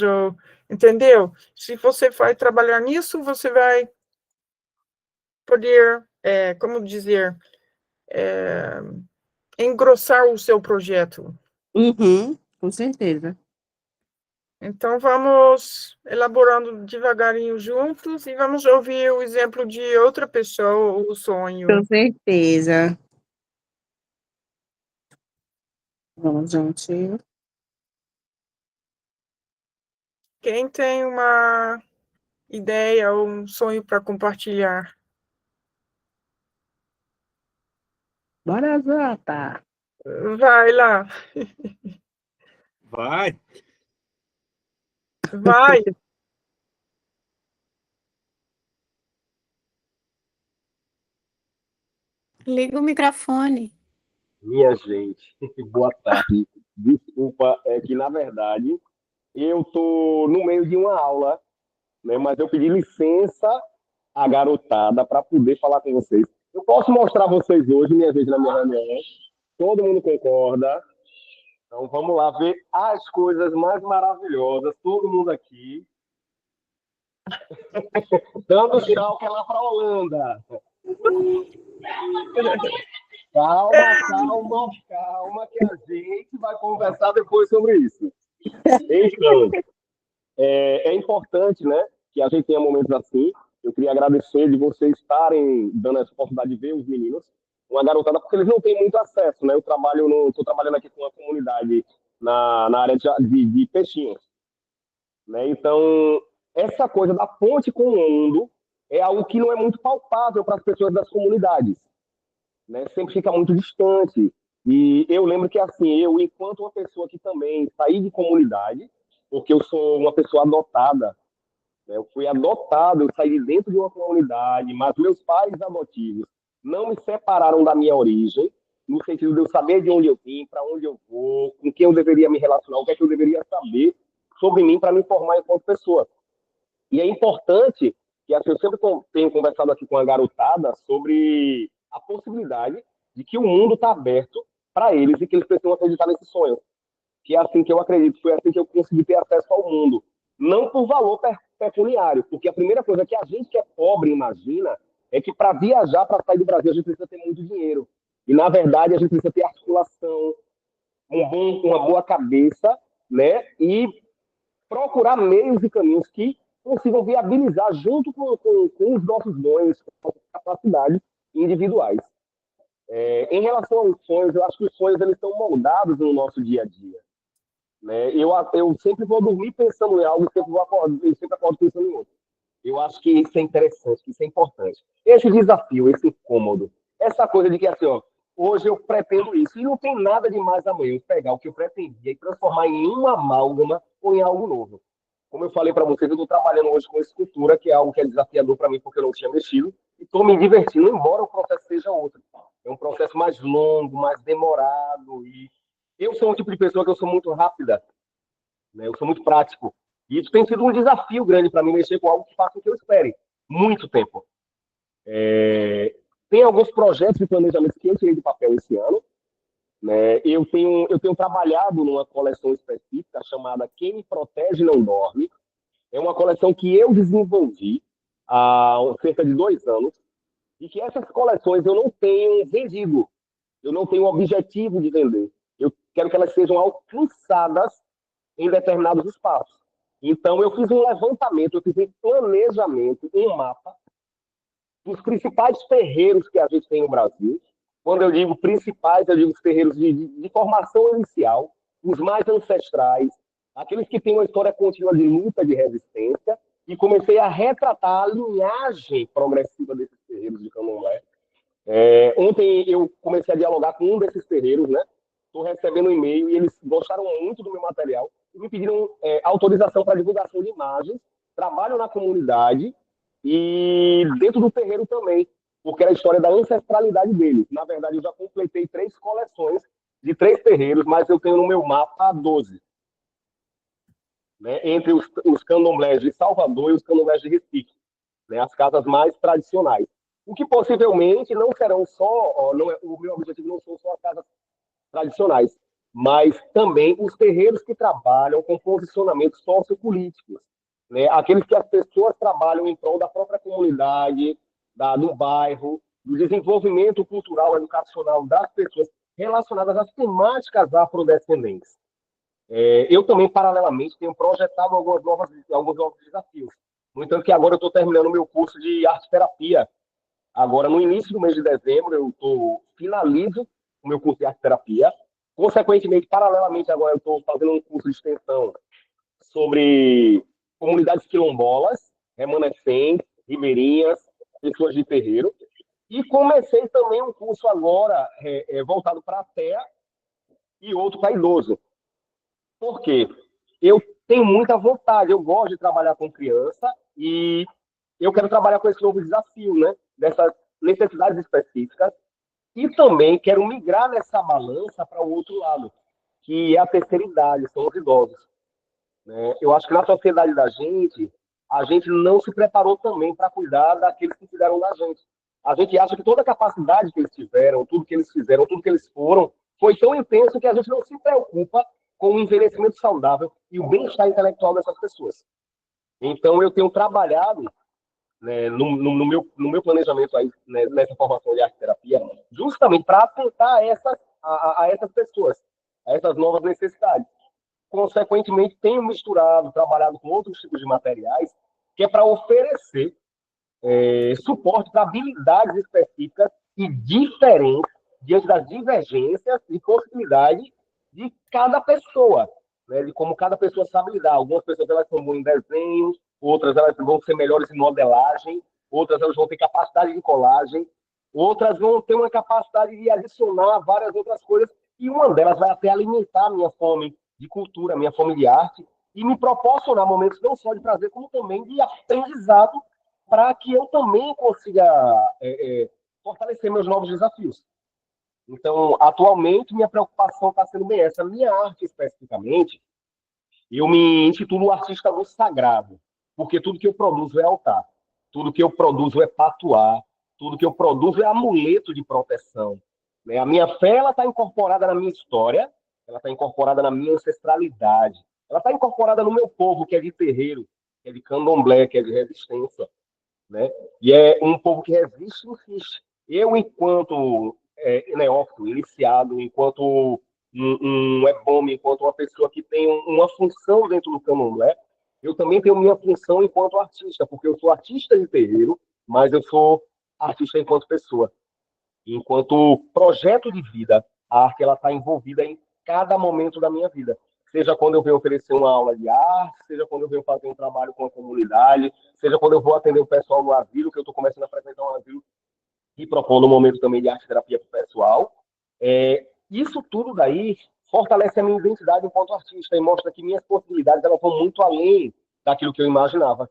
entendeu? Se você vai trabalhar nisso, você vai poder, como dizer, engrossar o seu projeto. Com certeza. Então, vamos elaborando devagarinho juntos e vamos ouvir o exemplo de outra pessoa, o sonho. Com certeza. Vamos, gente. Quem tem uma ideia ou um sonho para compartilhar? Bora, Zata. Vai lá. Vai. Vai. Liga o microfone. Minha gente, boa tarde. Desculpa, é que na verdade eu tô no meio de uma aula, né? Mas eu pedi licença à garotada para poder falar com vocês. Eu posso mostrar vocês hoje, minha vez na minha reunião. Todo mundo concorda? Então vamos lá ver as coisas mais maravilhosas. Todo mundo aqui. Dando tchau que é lá para Holanda. Calma, que a gente vai conversar depois sobre isso. Então, é importante, né, que a gente tenha momentos assim. Eu queria agradecer de vocês estarem dando essa oportunidade de ver os meninos, uma garotada, porque eles não têm muito acesso, né? Estou trabalhando aqui com uma comunidade na área de peixinhos, né? Então, essa coisa da ponte com o mundo é algo que não é muito palpável para as pessoas das comunidades, né? Sempre fica muito distante. E eu lembro que, assim, eu, enquanto uma pessoa que também saí de comunidade, porque eu sou uma pessoa adotada, né? Eu fui adotado, eu saí de dentro de uma comunidade, mas meus pais adotivos não me separaram da minha origem, no sentido de eu saber de onde eu vim, para onde eu vou, com quem eu deveria me relacionar, o que é que eu deveria saber sobre mim para me formar enquanto pessoa. E é importante que assim, eu sempre tenho conversado aqui com a garotada sobre a possibilidade de que o mundo está aberto para eles e que eles precisam acreditar nesse sonho. Que é assim que eu acredito, foi assim que eu consegui ter acesso ao mundo. Não por valor pecuniário, porque a primeira coisa que a gente que é pobre imagina é que para viajar, para sair do Brasil, a gente precisa ter muito dinheiro. E, na verdade, a gente precisa ter articulação, uma boa cabeça, né? E procurar meios e caminhos que consigam viabilizar junto com os nossos dons, com as capacidades individuais. Em relação aos sonhos, eu acho que os sonhos eles são moldados no nosso dia a dia, né? Eu sempre vou dormir pensando em algo, eu sempre acordo pensando em outro. Eu acho que isso é interessante, que isso é importante. Esse desafio, esse incômodo, essa coisa de que assim, ó, hoje eu pretendo isso, e não tem nada de mais amanhã eu pegar o que eu pretendia e transformar em uma amálgama ou em algo novo. Como eu falei para vocês, eu estou trabalhando hoje com escultura, que é algo que é desafiador para mim, porque eu não tinha mexido, e estou me divertindo, embora o processo seja outro. É um processo mais longo, mais demorado, e eu sou um tipo de pessoa que eu sou muito rápida, né? Eu sou muito prático. E isso tem sido um desafio grande para mim, mexer com algo que faça o que eu espere. Muito tempo. Tem alguns projetos de planejamento que eu tirei de papel esse ano, né? Eu tenho trabalhado numa coleção específica chamada Quem Me Protege Não Dorme. É uma coleção que eu desenvolvi há cerca de 2 anos, e que essas coleções eu não tenho vendido, eu não tenho o objetivo de vender. Eu quero que elas sejam alcançadas em determinados espaços. Então, eu fiz um levantamento, eu fiz um planejamento, um mapa dos principais terreiros que a gente tem no Brasil. Quando eu digo principais, eu digo os terreiros de formação inicial, os mais ancestrais, aqueles que têm uma história contínua de luta, de resistência, e comecei a retratar a linhagem progressiva desses terreiros de candomblé. Ontem eu comecei a dialogar com um desses terreiros, né? Estou recebendo um e-mail e eles gostaram muito do meu material e me pediram autorização para divulgação de imagens, trabalho na comunidade e dentro do terreiro também, porque era a história da ancestralidade deles. Na verdade, eu já completei 3 coleções de 3 terreiros, mas eu tenho no meu mapa 12. Né? Entre os candomblés de Salvador e os candomblés de Recife, né? As casas mais tradicionais. O que possivelmente não serão só, o meu objetivo não são só as casas tradicionais, mas também os terreiros que trabalham com posicionamentos sociopolíticos, né? Aqueles que as pessoas trabalham em prol da própria comunidade, do bairro, do desenvolvimento cultural, educacional das pessoas relacionadas às temáticas afrodescendentes. Eu também, paralelamente, tenho projetado alguns novos desafios. No entanto, que agora eu estou terminando o meu curso de arte-terapia. Agora, no início do mês de dezembro, eu finalizo o meu curso de arte-terapia. Consequentemente, paralelamente, agora eu estou fazendo um curso de extensão sobre comunidades quilombolas, remanescentes, ribeirinhas, pessoas de terreiro. E comecei também um curso agora voltado para a TEA e outro para idoso. Por quê? Eu tenho muita vontade, eu gosto de trabalhar com criança e eu quero trabalhar com esse novo desafio, né? Dessas necessidades específicas, e também quero migrar nessa balança para o outro lado, que é a terceira idade, são os idosos. Né? Eu acho que na sociedade da gente, a gente não se preparou também para cuidar daqueles que cuidaram da gente. A gente acha que toda a capacidade que eles tiveram, tudo que eles fizeram, tudo que eles foram, foi tão intenso que a gente não se preocupa com o envelhecimento saudável e o bem-estar intelectual dessas pessoas. Então, eu tenho trabalhado, né, no meu planejamento aí, né, nessa formação de arte-terapia, justamente para atentar a essas pessoas, a essas novas necessidades. Consequentemente, tenho misturado, trabalhado com outros tipos de materiais, que é para oferecer suporte para habilidades específicas e diferentes diante das divergências e possibilidades de cada pessoa, né, de como cada pessoa sabe lidar. Algumas pessoas elas são boas em desenho, outras elas vão ser melhores em modelagem, outras elas vão ter capacidade de colagem, outras vão ter uma capacidade de adicionar várias outras coisas, e uma delas vai até alimentar a minha fome de cultura, a minha fome de arte, e me proporcionar momentos não só de prazer, como também de aprendizado, para que eu também consiga fortalecer meus novos desafios. Então, atualmente, minha preocupação está sendo bem essa. Minha arte, especificamente, eu me intitulo artista do sagrado, porque tudo que eu produzo é altar, tudo que eu produzo é patuá, tudo que eu produzo é amuleto de proteção. Né? A minha fé está incorporada na minha história, ela está incorporada na minha ancestralidade, ela está incorporada no meu povo, que é de terreiro, que é de candomblé, que é de resistência. Né? E é um povo que resiste e insiste. Eu, enquanto neófito, iniciado, enquanto um ebome, enquanto uma pessoa que tem uma função dentro do candomblé, eu também tenho minha função enquanto artista, porque eu sou artista de terreiro, mas eu sou artista enquanto pessoa. Enquanto projeto de vida, a arte ela está envolvida em cada momento da minha vida. Seja quando eu venho oferecer uma aula de arte, seja quando eu venho fazer um trabalho com a comunidade, seja quando eu vou atender o pessoal no asilo, que eu estou começando a frequentar um asilo e propondo um momento também de arte-terapia para o pessoal. Isso tudo daí fortalece a minha identidade enquanto artista e mostra que minhas possibilidades elas vão muito além daquilo que eu imaginava.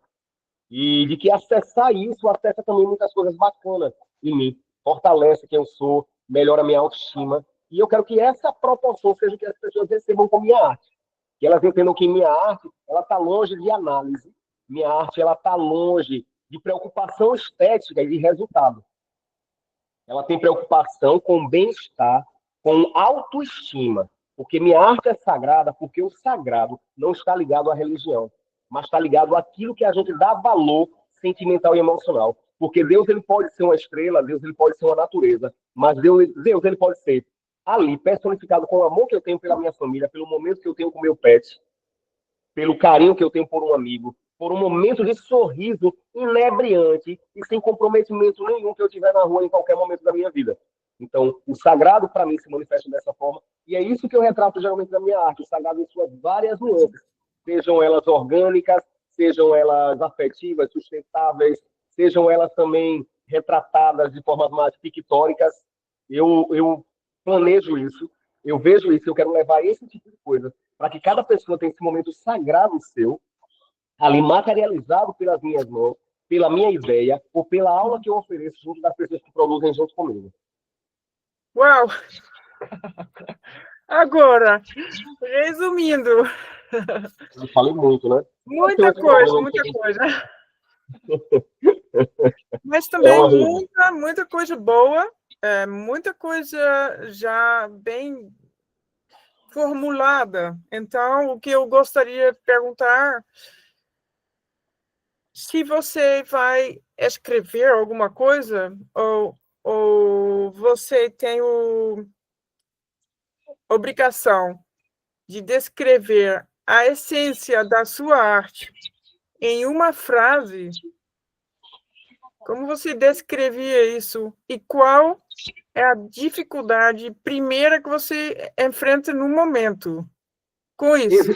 E de que acessar isso, acessa também muitas coisas bacanas em mim. Fortalece quem eu sou, melhora a minha autoestima. E eu quero que essa proporção seja que as pessoas recebam com minha arte. Que elas entendam que minha arte ela está longe de análise. Minha arte ela está longe de preocupação estética e de resultado. Ela tem preocupação com bem-estar, com autoestima. Porque minha arte é sagrada, porque o sagrado não está ligado à religião, mas está ligado àquilo que a gente dá valor sentimental e emocional. Porque Deus ele pode ser uma estrela, Deus ele pode ser uma natureza, mas Deus ele pode ser ali, personificado com o amor que eu tenho pela minha família, pelo momento que eu tenho com o meu pet, pelo carinho que eu tenho por um amigo, por um momento de sorriso inebriante e sem comprometimento nenhum que eu tiver na rua em qualquer momento da minha vida. Então, o sagrado, para mim, se manifesta dessa forma, e é isso que eu retrato geralmente na minha arte, o sagrado em suas várias nuances, sejam elas orgânicas, sejam elas afetivas, sustentáveis, sejam elas também retratadas de formas mais pictóricas. Eu planejo isso, eu vejo isso, eu quero levar esse tipo de coisa, para que cada pessoa tenha esse momento sagrado seu, ali materializado pelas minhas mãos, pela minha ideia, ou pela aula que eu ofereço junto das pessoas que produzem junto comigo. Uau! Agora, resumindo. Eu falei muito, né? Muita coisa, muita coisa. Mas também muita coisa boa, muita coisa já bem formulada. Então, o que eu gostaria de perguntar, se você vai escrever alguma coisa, ou você tem a obrigação de descrever a essência da sua arte em uma frase, como você descrevia isso? E qual é a dificuldade primeira que você enfrenta no momento com isso?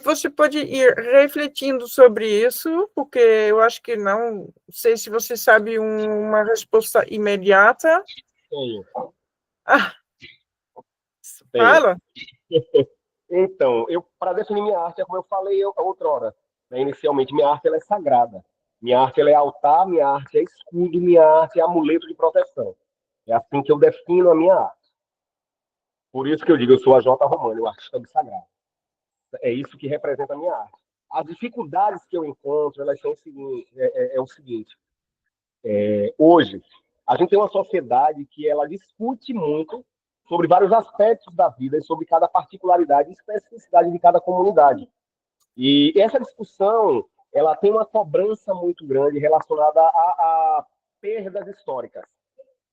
Você pode ir refletindo sobre isso, porque eu acho que não sei se você sabe uma resposta imediata. Tenho. Fala. Então, para definir minha arte, é como eu falei outrora, né? Inicialmente, minha arte ela é sagrada. Minha arte ela é altar, minha arte é escudo, minha arte é amuleto de proteção. É assim que eu defino a minha arte. Por isso que eu digo, eu sou a J. Romano, o artista do sagrado. É isso que representa a minha arte. As dificuldades que eu encontro, elas são o seguinte. Hoje, a gente tem uma sociedade que ela discute muito sobre vários aspectos da vida e sobre cada particularidade e especificidade de cada comunidade. E essa discussão, ela tem uma cobrança muito grande relacionada a perdas históricas.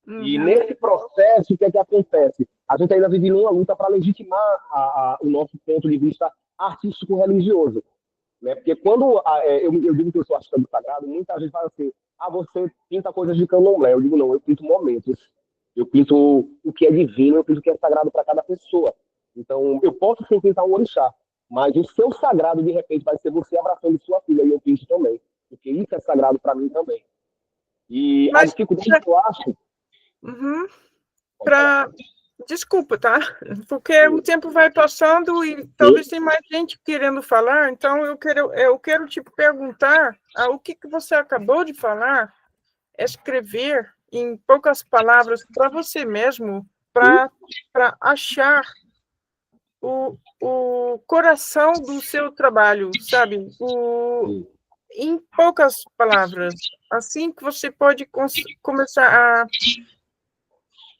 E nesse processo, o que é que acontece? A gente ainda vive numa luta para legitimar o nosso ponto de vista artístico-religioso. Né? Porque quando eu digo que eu sou artista do sagrado, muita gente fala assim, você pinta coisas de candomblé. Eu digo, não, eu pinto momentos. Eu pinto o que é divino, eu pinto o que é sagrado para cada pessoa. Então, eu posso sim pintar um orixá, mas o seu sagrado, de repente, vai ser você abraçando sua filha, e eu pinto também. Porque isso é sagrado para mim também. E a dificuldade que eu acho... Desculpa, tá? Porque o tempo vai passando e talvez tenha mais gente querendo falar, então eu quero te perguntar o que você acabou de falar, escrever em poucas palavras para você mesmo, para achar o coração do seu trabalho, sabe? Em poucas palavras, assim que você pode começar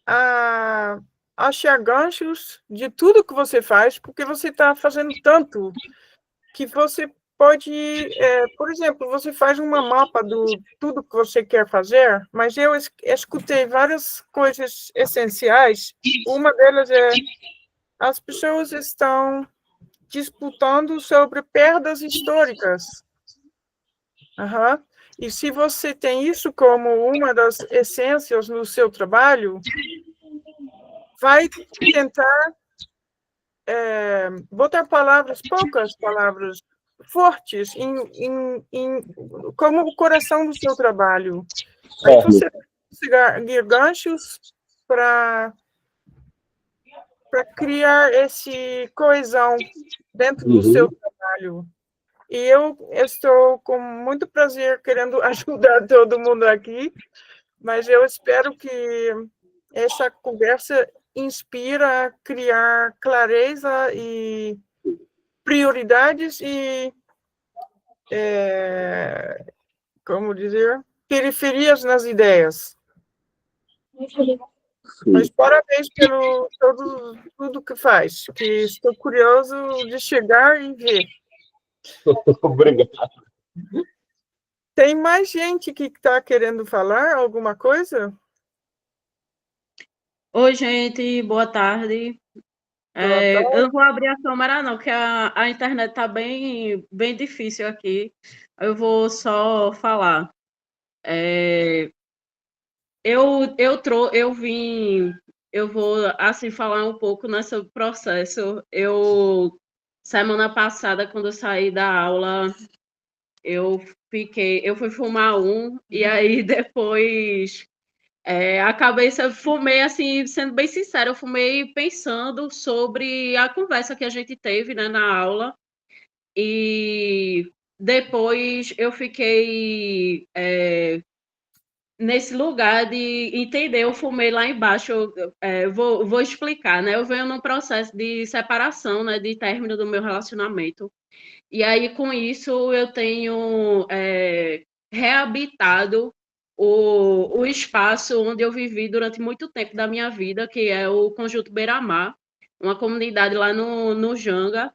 a achar ganchos de tudo que você faz, porque você está fazendo tanto que você pode, por exemplo, você faz uma mapa de tudo que você quer fazer, mas eu escutei várias coisas essenciais. Uma delas é as pessoas estão disputando sobre perdas históricas. E se você tem isso como uma das essências no seu trabalho, vai tentar botar poucas palavras fortes, como o coração do seu trabalho. Aí você conseguir ganchos para criar esse coesão dentro do seu trabalho. E eu estou com muito prazer querendo ajudar todo mundo aqui, mas eu espero que essa conversa inspira a criar clareza e prioridades e, como dizer, periferias nas ideias. Mas parabéns pelo tudo que faz, que estou curioso de chegar e ver. Obrigado. Tem mais gente que está querendo falar alguma coisa? Oi, gente, boa tarde. Eu não vou abrir a câmera, não, porque a internet está bem, bem difícil aqui. Eu vou só falar. Eu vou assim falar um pouco nesse processo. Semana passada, quando eu saí da aula, eu fui fumar e aí depois fumei, assim, sendo bem sincera, eu fumei pensando sobre a conversa que a gente teve, né, na aula, e depois eu fiquei nesse lugar de entender, eu fumei lá embaixo, vou explicar, né, eu venho num processo de separação, né, de término do meu relacionamento, e aí com isso eu tenho reabitado o espaço onde eu vivi durante muito tempo da minha vida, que é o Conjunto Beira-Mar, uma comunidade lá no Janga,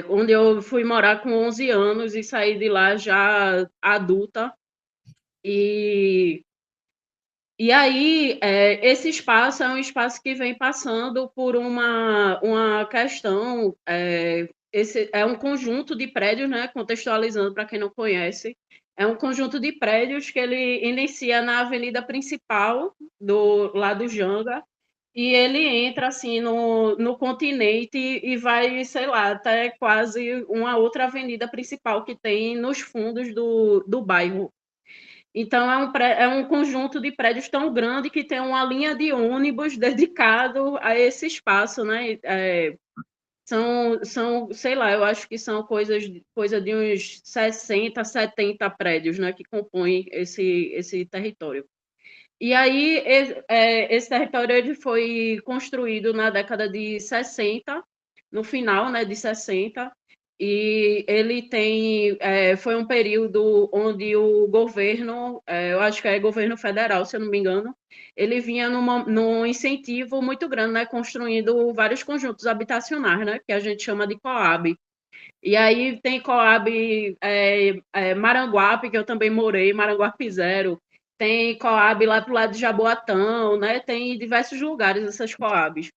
onde eu fui morar com 11 anos e saí de lá já adulta. E aí, esse espaço é um espaço que vem passando por uma questão. Esse é um conjunto de prédios, né? Contextualizando para quem não conhece, é um conjunto de prédios que ele inicia na avenida principal lá do Janga, e ele entra assim no continente e vai, sei lá, até quase uma outra avenida principal que tem nos fundos do bairro. Então, é um conjunto de prédios tão grande que tem uma linha de ônibus dedicado a esse espaço, né? Sei lá, eu acho que são coisa de uns 60, 70 prédios, né, que compõem esse território. E aí, esse território ele foi construído na década de 60, no final, né, de 60, e ele foi um período onde o governo, eu acho que é governo federal, se eu não me engano, ele vinha num incentivo muito grande, né, construindo vários conjuntos habitacionais, né, que a gente chama de Coab. E aí tem Coab Maranguape, que eu também morei, Maranguape Zero, tem Coab lá para o lado de Jaboatão, né, tem diversos lugares essas Coabs.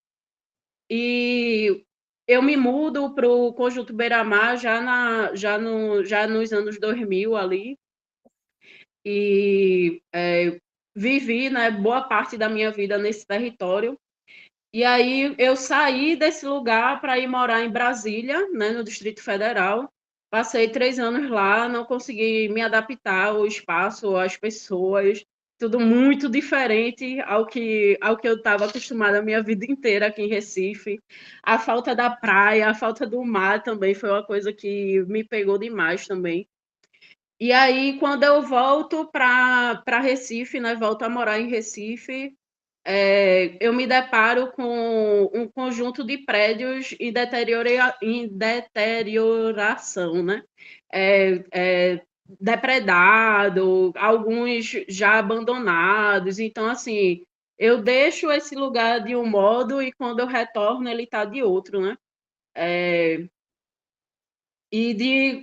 E eu me mudo para o Conjunto Beira-Mar já nos anos 2000 ali, e vivi, né, boa parte da minha vida nesse território. E aí eu saí desse lugar para ir morar em Brasília, né, no Distrito Federal. Passei 3 anos lá, não consegui me adaptar ao espaço, às pessoas, tudo muito diferente ao que eu estava acostumada a minha vida inteira aqui em Recife. A falta da praia, a falta do mar também foi uma coisa que me pegou demais também. E aí, quando eu volto para Recife, né, volto a morar em Recife, eu me deparo com um conjunto de prédios em deterioração, né? Depredado, alguns já abandonados. Então, assim, eu deixo esse lugar de um modo e quando eu retorno ele está de outro, né?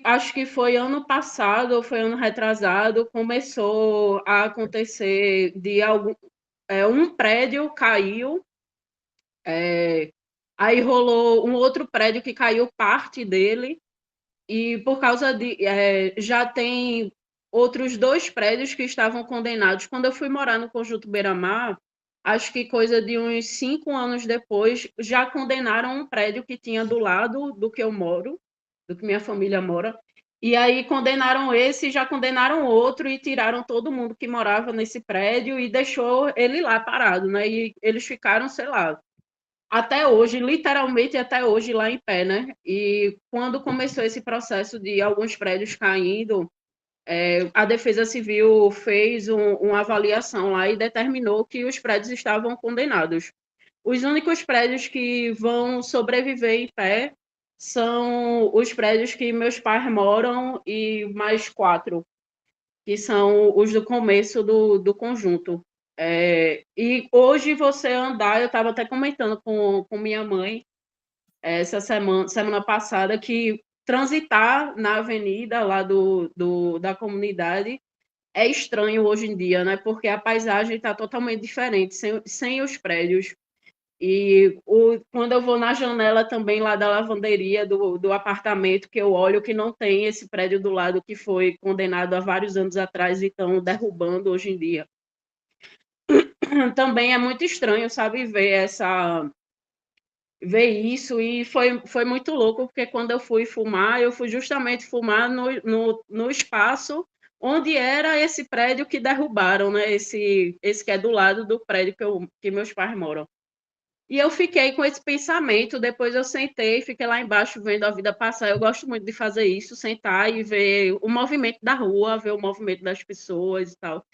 Acho que foi ano passado ou foi ano retrasado, começou a acontecer um prédio caiu, aí rolou um outro prédio que caiu parte dele, e por causa já tem outros 2 prédios que estavam condenados. Quando eu fui morar no Conjunto Beira-Mar, acho que coisa de uns 5 anos depois, já condenaram um prédio que tinha do lado do que eu moro, do que minha família mora. E aí condenaram esse, já condenaram outro e tiraram todo mundo que morava nesse prédio e deixou ele lá parado, né? E eles ficaram, sei lá, até hoje, literalmente até hoje, lá em pé, né? E quando começou esse processo de alguns prédios caindo, a Defesa Civil fez uma avaliação lá e determinou que os prédios estavam condenados. Os únicos prédios que vão sobreviver em pé são os prédios que meus pais moram e mais 4, que são os do começo do conjunto. E hoje você andar, eu estava até comentando com minha mãe essa semana passada, que transitar na avenida lá da comunidade é estranho hoje em dia, né? Porque a paisagem está totalmente diferente, sem os prédios. E quando eu vou na janela também lá da lavanderia do apartamento, que eu olho que não tem esse prédio do lado que foi condenado há vários anos atrás e estão derrubando hoje em dia. Também é muito estranho, sabe, ver isso, e foi muito louco, porque quando eu fui fumar, eu fui justamente fumar no espaço onde era esse prédio que derrubaram, né? Esse que é do lado do prédio que meus pais moram. E eu fiquei com esse pensamento, depois eu sentei, fiquei lá embaixo vendo a vida passar. Eu gosto muito de fazer isso, sentar e ver o movimento da rua, ver o movimento das pessoas e tal.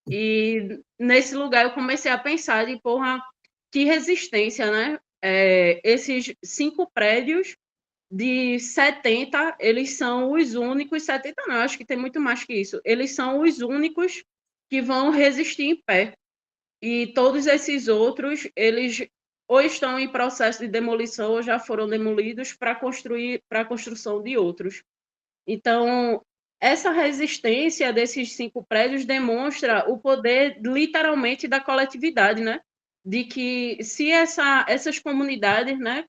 E nesse lugar eu comecei a pensar de, porra, que resistência, né? Esses 5 prédios de 70, eles são os únicos, 70 não, acho que tem muito mais que isso, eles são os únicos que vão resistir em pé. E todos esses outros, eles ou estão em processo de demolição ou já foram demolidos para a construção de outros. Então, essa resistência desses 5 prédios demonstra o poder, literalmente, da coletividade, né? De que se essas comunidades, né?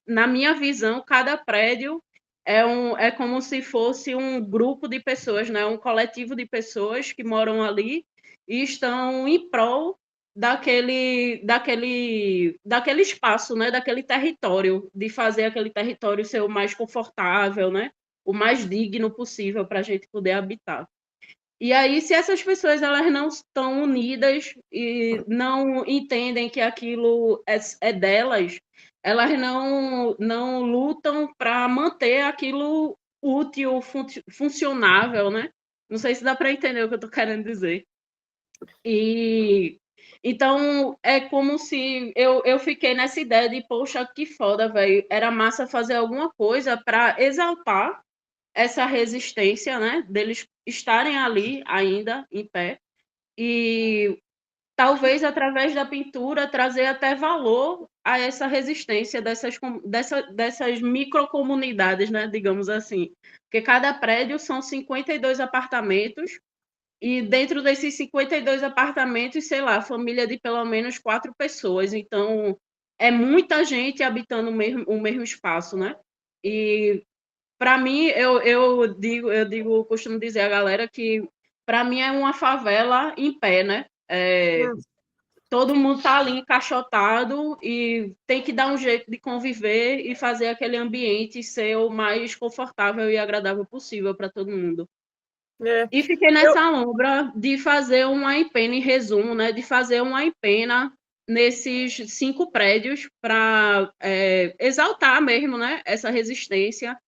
Na minha visão, cada prédio é como se fosse um grupo de pessoas, né? Um coletivo de pessoas que moram ali e estão em prol daquele espaço, né? Daquele território, de fazer aquele território ser o mais confortável, né? O mais digno possível para a gente poder habitar. E aí, se essas pessoas elas não estão unidas e não entendem que aquilo é delas, elas não lutam para manter aquilo útil, funcionável, né? Não sei se dá para entender o que eu estou querendo dizer. E então é como se eu fiquei nessa ideia de, poxa, que foda, velho. Era massa fazer alguma coisa para exaltar essa resistência, né, deles estarem ali ainda em pé, e talvez através da pintura trazer até valor a essa resistência dessas microcomunidades, né, digamos assim, porque cada prédio são 52 apartamentos, e dentro desses 52 apartamentos, sei lá, família de pelo menos 4 pessoas, então é muita gente habitando o mesmo espaço, né? E para mim, costumo dizer à galera que para mim é uma favela em pé, né? Todo mundo tá ali encaixotado e tem que dar um jeito de conviver e fazer aquele ambiente ser o mais confortável e agradável possível para todo mundo. E fiquei nessa lombra de fazer uma empena, em resumo, né? De fazer uma empena nesses 5 prédios para exaltar mesmo, né? Essa resistência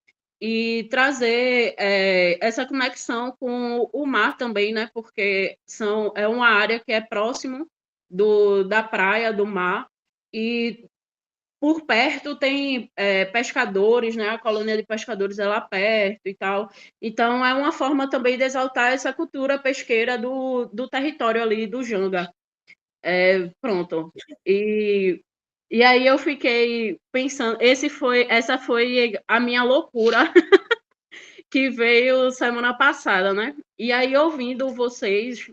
e trazer essa conexão com o mar também, né? Porque é uma área que é próximo da praia, do mar, e por perto tem pescadores, né? A colônia de pescadores é lá perto e tal. Então, é uma forma também de exaltar essa cultura pesqueira do território ali do Janga. Pronto. E aí eu fiquei pensando, essa foi a minha loucura que veio semana passada, né? E aí, ouvindo vocês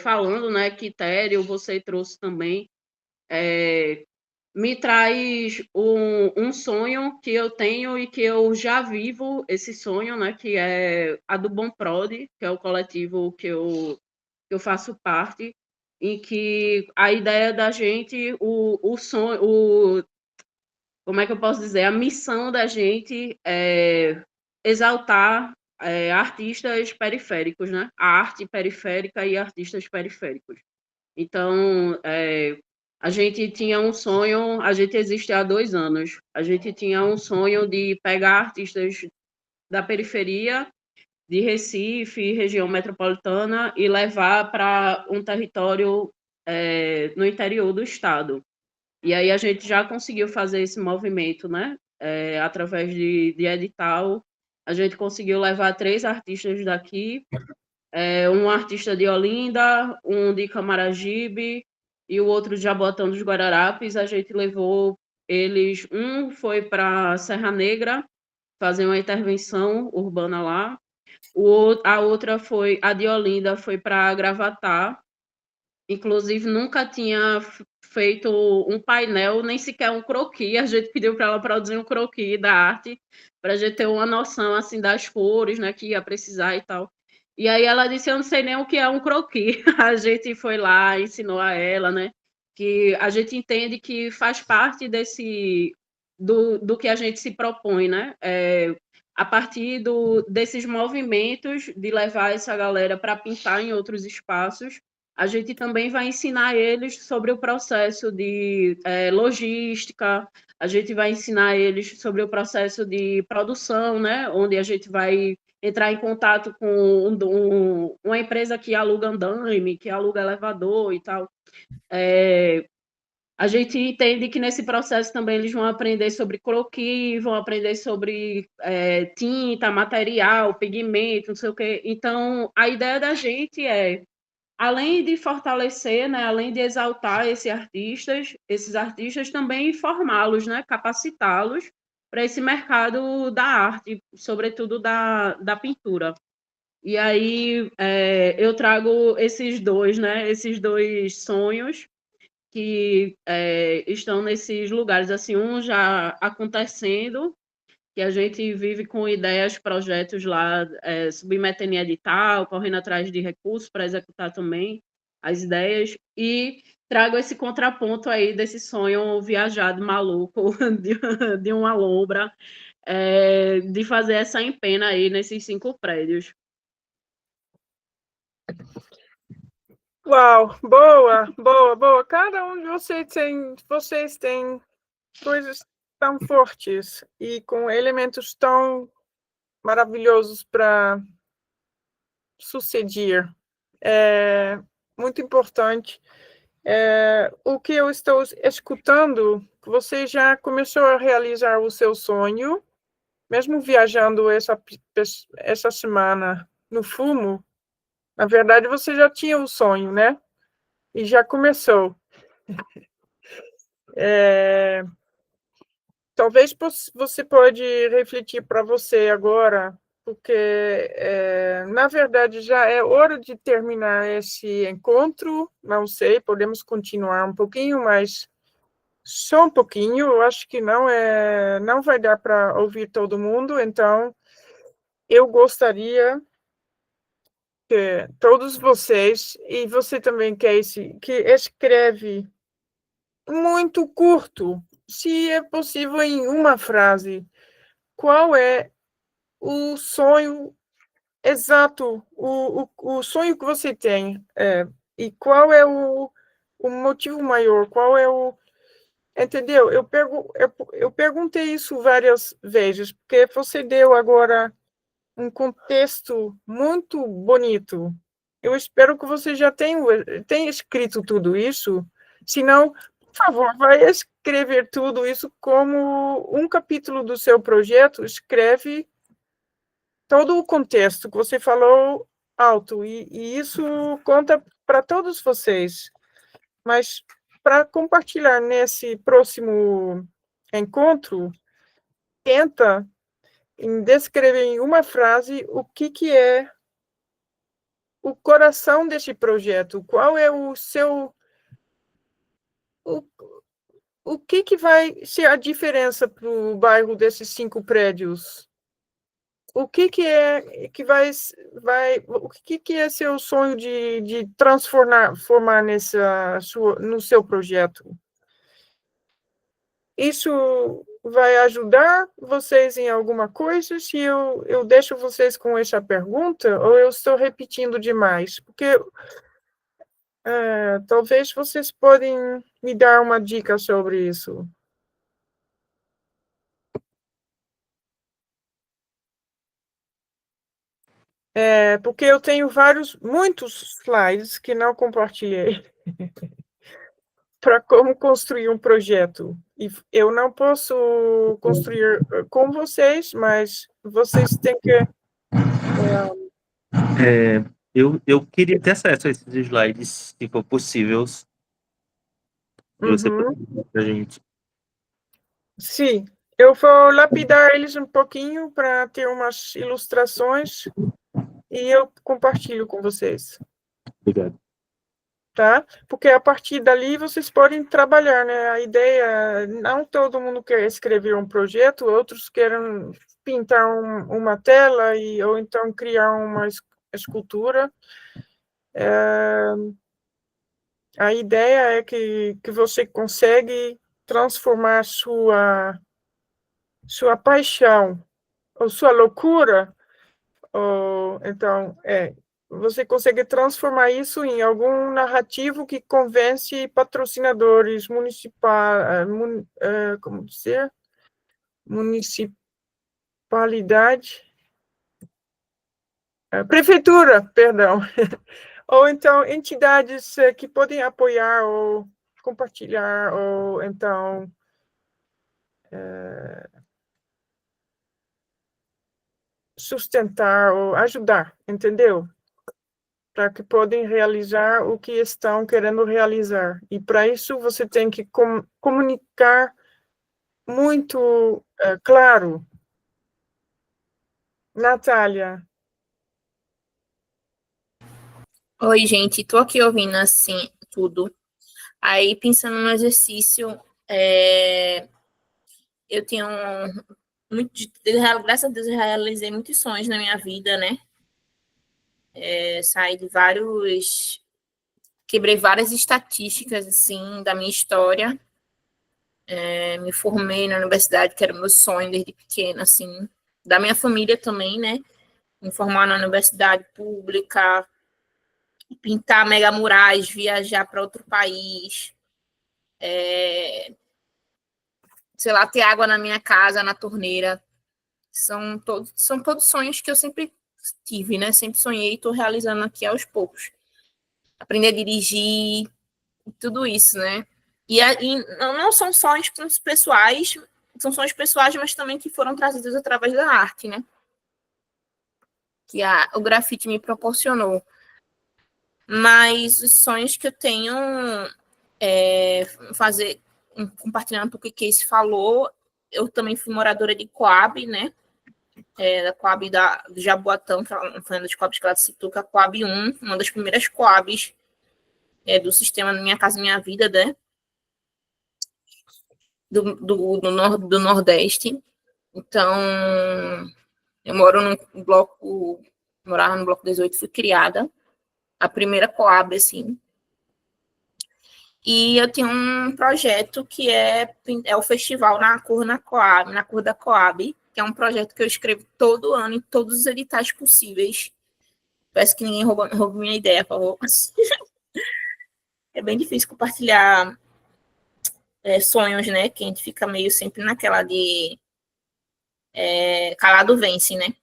falando, né, Quitério, você trouxe também me traz um sonho que eu tenho e que eu já vivo esse sonho, né? Que é a do Bom Prod, que é o coletivo que eu faço parte, em que a ideia da gente, o sonho, como é que eu posso dizer? A missão da gente é exaltar artistas periféricos, né? A arte periférica e artistas periféricos. Então, a gente tinha um sonho, a gente existe há 2 anos, a gente tinha um sonho de pegar artistas da periferia, de Recife, região metropolitana, e levar para um território no interior do estado. E aí a gente já conseguiu fazer esse movimento, né? Através de edital, a gente conseguiu levar 3 artistas daqui, um artista de Olinda, um de Camaragibe e o outro de Jabotão dos Guararapes. A gente levou eles, um foi para Serra Negra, fazer uma intervenção urbana lá, a outra foi, a de Olinda, foi para Gravatá. Inclusive, nunca tinha feito um painel, nem sequer um croquis. A gente pediu para ela produzir um croquis da arte, para a gente ter uma noção assim das cores, né, que ia precisar e tal. E aí ela disse: eu não sei nem o que é um croquis. A gente foi lá, ensinou a ela, né, que a gente entende que faz parte do que a gente se propõe, né, a partir desses movimentos de levar essa galera para pintar em outros espaços. A gente também vai ensinar eles sobre o processo de logística, a gente vai ensinar eles sobre o processo de produção, né? Onde a gente vai entrar em contato com uma empresa que aluga andaime, que aluga elevador e tal. A gente entende que nesse processo também eles vão aprender sobre croquis, vão aprender sobre tinta, material, pigmento, não sei o quê. Então, a ideia da gente além de fortalecer, né, além de exaltar esses artistas também formá-los, né, capacitá-los para esse mercado da arte, sobretudo da pintura. E aí eu trago esses dois, né, esses 2 sonhos que estão nesses lugares, assim, um já acontecendo, que a gente vive com ideias, projetos lá, submetendo em edital, correndo atrás de recursos para executar também as ideias, e trago esse contraponto aí desse sonho viajado maluco de uma lombra, de fazer essa empena aí nesses 5 prédios. Uau, boa, boa, boa. Cada um de vocês tem coisas tão fortes e com elementos tão maravilhosos para suceder. É muito importante. O que eu estou escutando, você já começou a realizar o seu sonho, mesmo viajando essa semana no fumo. Na verdade, você já tinha o sonho, né? E já começou. Talvez você pode refletir para você agora, porque, na verdade, já é hora de terminar esse encontro. Não sei, podemos continuar um pouquinho, mas só um pouquinho. Eu acho que não vai dar para ouvir todo mundo, então eu gostaria que todos vocês, e você também, Casey, que escreve muito curto, se é possível em uma frase, qual é o sonho exato, o sonho que você tem, e qual é o motivo maior, qual é o... Entendeu? Eu perguntei isso várias vezes, porque você deu agora um contexto muito bonito. Eu espero que você já tenha escrito tudo isso, senão, por favor, vai escrever tudo isso como um capítulo do seu projeto, escreve todo o contexto que você falou alto, e isso conta para todos vocês. Mas, para compartilhar nesse próximo encontro, tenta descrever em uma frase o que é o coração desse projeto, qual é o seu... o que vai ser a diferença para o bairro desses 5 prédios? O que é que o que é seu sonho de formar no seu projeto? Isso vai ajudar vocês em alguma coisa? Se eu deixo vocês com essa pergunta, ou eu estou repetindo demais? Porque talvez vocês podem me dar uma dica sobre isso. Porque eu tenho muitos slides que não compartilhei para como construir um projeto. E eu não posso construir com vocês, mas vocês têm que... Eu queria ter acesso a esses slides, se for possível, se você puder dar pra gente. Sim, eu vou lapidar eles um pouquinho para ter umas ilustrações e eu compartilho com vocês. Obrigado. Tá? Porque a partir dali vocês podem trabalhar, né? A ideia, não todo mundo quer escrever um projeto, outros querem pintar uma tela ou então criar uma escultura. A ideia é que você consegue transformar sua paixão ou sua loucura, então, você consegue transformar isso em algum narrativo que convence patrocinadores municipais, como dizer? Municipalidade? Prefeitura, perdão. Ou então entidades que podem apoiar ou compartilhar, ou então sustentar ou ajudar, entendeu? Para que podem realizar o que estão querendo realizar. E para isso você tem que comunicar muito claro. Natália. Oi, gente, tô aqui ouvindo assim tudo. Aí pensando no exercício, eu tenho graças a Deus, eu realizei muitos sonhos na minha vida, né? Saí de quebrei várias estatísticas assim da minha história. Me formei na universidade, que era o meu sonho desde pequena, assim, da minha família também, né? Me formar na universidade pública, pintar mega murais, viajar para outro país, sei lá, ter água na minha casa, na torneira. São todos sonhos que eu sempre tive, né? Sempre sonhei e estou realizando aqui aos poucos. Aprender a dirigir, tudo isso, né? E não são sonhos pessoais, mas também que foram trazidos através da arte, né? Que o grafite me proporcionou. Mas os sonhos que eu tenho compartilhando um pouco o que Casey falou, eu também fui moradora de Coab, né? Da Coab do Jaboatão, que foi uma das Coabs que ela citou, que é a Coab 1, uma das primeiras Coabs do sistema Minha Casa Minha Vida, né? Do Nordeste. Então, eu morava no bloco 18, fui criada, a primeira Coab, assim. E eu tenho um projeto que é o festival na cor da Coab, que é um projeto que eu escrevo todo ano em todos os editais possíveis. Peço que ninguém roube minha ideia, por favor. É bem difícil compartilhar sonhos, né? Que a gente fica meio sempre naquela de calado vence, né?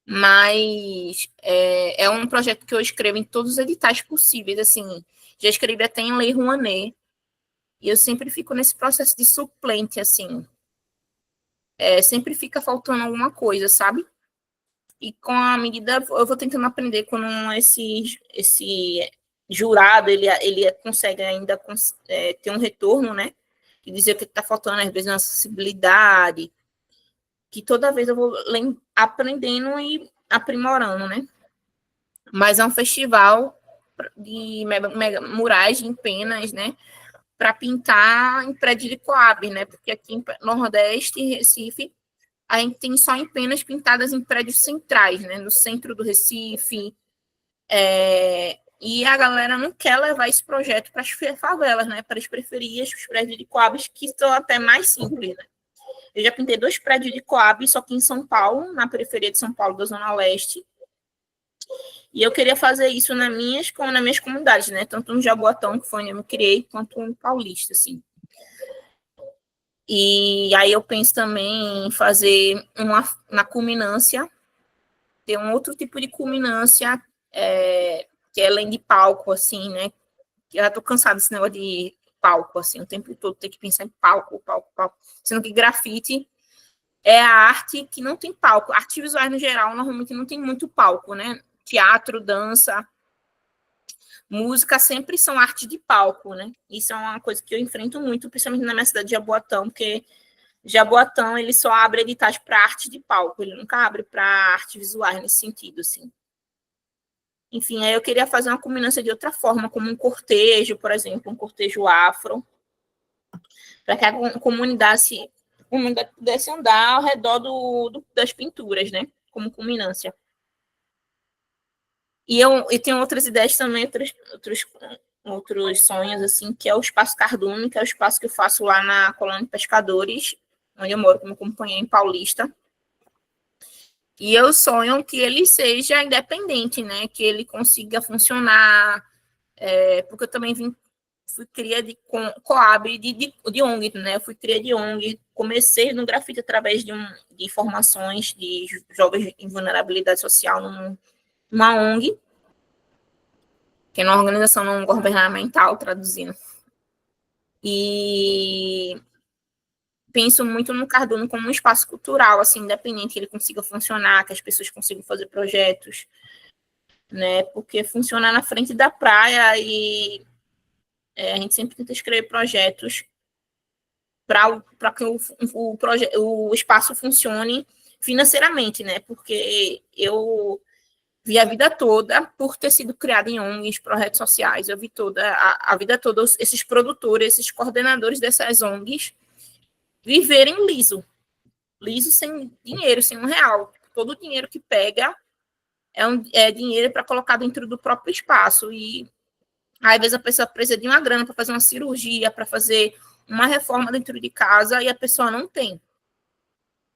Mas é um projeto que eu escrevo em todos os editais possíveis, assim. Já escrevi até em Lei Rouanet. E eu sempre fico nesse processo de suplente, assim. Sempre fica faltando alguma coisa, sabe? E com a medida, eu vou tentando aprender quando esse jurado, ele consegue ainda ter um retorno, né? E dizer o que está faltando, às vezes, na acessibilidade, que toda vez eu vou aprendendo e aprimorando, né? Mas é um festival de murais em penas, né? para pintar em prédio de Coab, né? Porque aqui no Nordeste, em Recife, a gente tem só em penas pintadas em prédios centrais, né? No centro do Recife. E a galera não quer levar esse projeto para as favelas, né? Para as periferias, os prédios de Coab, que são até mais simples, né? Eu já pintei 2 prédios de Coab, só que em São Paulo, na periferia de São Paulo, da Zona Leste. E eu queria fazer isso nas minhas comunidades, né? Tanto no Jaboatão, que foi onde eu me criei, quanto no Paulista, assim. E aí eu penso também em fazer na culminância, ter um outro tipo de culminância, que é além de palco, assim, né? Eu já tô cansada desse negócio de palco, assim, o tempo todo ter que pensar em palco. Sendo que grafite é a arte que não tem palco. Artes visuais, no geral, normalmente não tem muito palco, né? Teatro, dança, música sempre são arte de palco, né? Isso é uma coisa que eu enfrento muito, principalmente na minha cidade de Jaboatão, porque Jaboatão, ele só abre editais para arte de palco, ele nunca abre para arte visuais nesse sentido, assim. Enfim, aí eu queria fazer uma combinação de outra forma, como um cortejo, por exemplo, um cortejo afro, para que a comunidade pudesse andar ao redor das pinturas, né? Como culminância. E eu tenho outras ideias também, outros sonhos, assim, que é o Espaço Cardume, que é o espaço que eu faço lá na Colônia de Pescadores, onde eu moro como companheira em Paulista. E eu sonho que ele seja independente, né? Que ele consiga funcionar, porque eu também fui cria de Coab, de ONG, né? Eu fui cria de ONG, comecei no grafite através de formações de jovens em vulnerabilidade social numa ONG, que é uma organização não governamental, traduzindo. E penso muito no Cardume como um espaço cultural, assim, independente, que ele consiga funcionar, que as pessoas consigam fazer projetos, né? Porque funciona na frente da praia e a gente sempre tenta escrever projetos para que o espaço funcione financeiramente, né? Porque eu vi a vida toda, por ter sido criada em ONGs, projetos sociais, eu vi a vida toda esses produtores, esses coordenadores dessas ONGs viverem liso sem dinheiro, sem R$1. Todo o dinheiro que pega é dinheiro para colocar dentro do próprio espaço. E às vezes a pessoa precisa de uma grana para fazer uma cirurgia, para fazer uma reforma dentro de casa, e a pessoa não tem.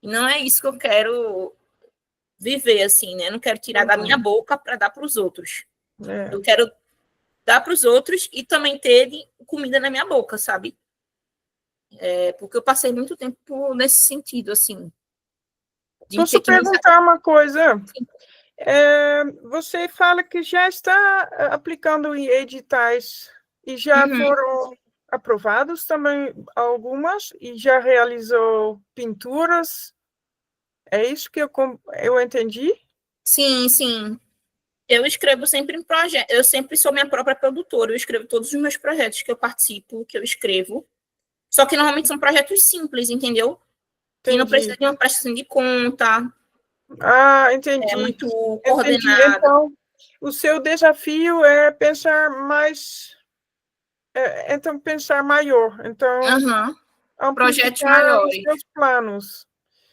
E não é isso que eu quero viver, assim, né? Eu não quero tirar da minha boca para dar para os outros. Eu quero dar para os outros e também ter comida na minha boca, sabe? Porque eu passei muito tempo nesse sentido, assim. Posso perguntar uma coisa? Você fala que já está aplicando em editais e já foram aprovados também algumas e já realizou pinturas? É isso que eu entendi? Sim, sim. Eu escrevo sempre em projeto. Eu sempre sou minha própria produtora. Eu escrevo todos os meus projetos que eu participo, que eu escrevo. Só que normalmente são projetos simples, entendeu? Que não precisa de uma prestação de conta. Entendi. É muito coordenado. Então, o seu desafio é pensar mais. Então, pensar maior. Então, projetos amplificar os maiores. seus planos.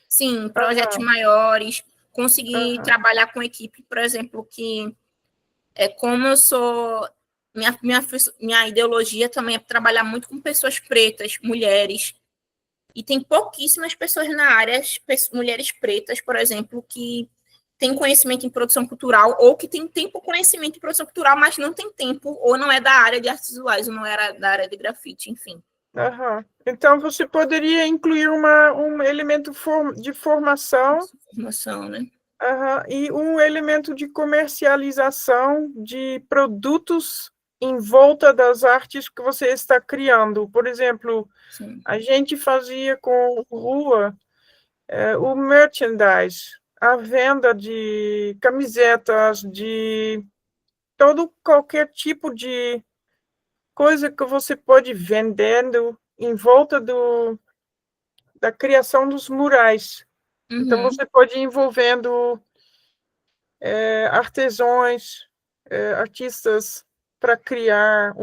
Sim, projetos maiores. Conseguir trabalhar com equipe, por exemplo, que como eu sou. Minha ideologia também é trabalhar muito com pessoas pretas, mulheres. E tem pouquíssimas pessoas na área, mulheres pretas, por exemplo, que têm conhecimento em produção cultural, ou que tem tempo conhecimento em produção cultural, mas não tem tempo, ou não é da área de artes visuais, ou não era da área de grafite, enfim. Então, você poderia incluir um elemento de formação. Formação, né? E um elemento de comercialização de produtos em volta das artes que você está criando. Por exemplo, a gente fazia com rua o merchandise, a venda de camisetas, de qualquer tipo de coisa que você pode vendendo em volta da criação dos murais. Então, você pode ir envolvendo artesãos, artistas, para criar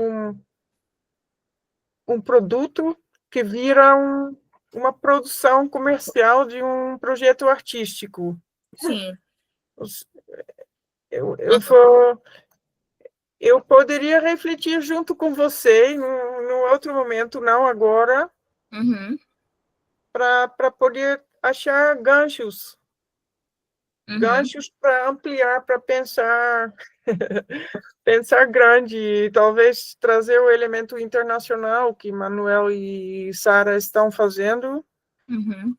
um produto que vira uma produção comercial de um projeto artístico. Sim. Eu poderia refletir junto com você num outro momento, não agora, Uhum. para poder achar ganchos Uhum. para ampliar, para pensar pensar grande, e talvez trazer o elemento internacional que Manuel e Sara estão fazendo. Uhum.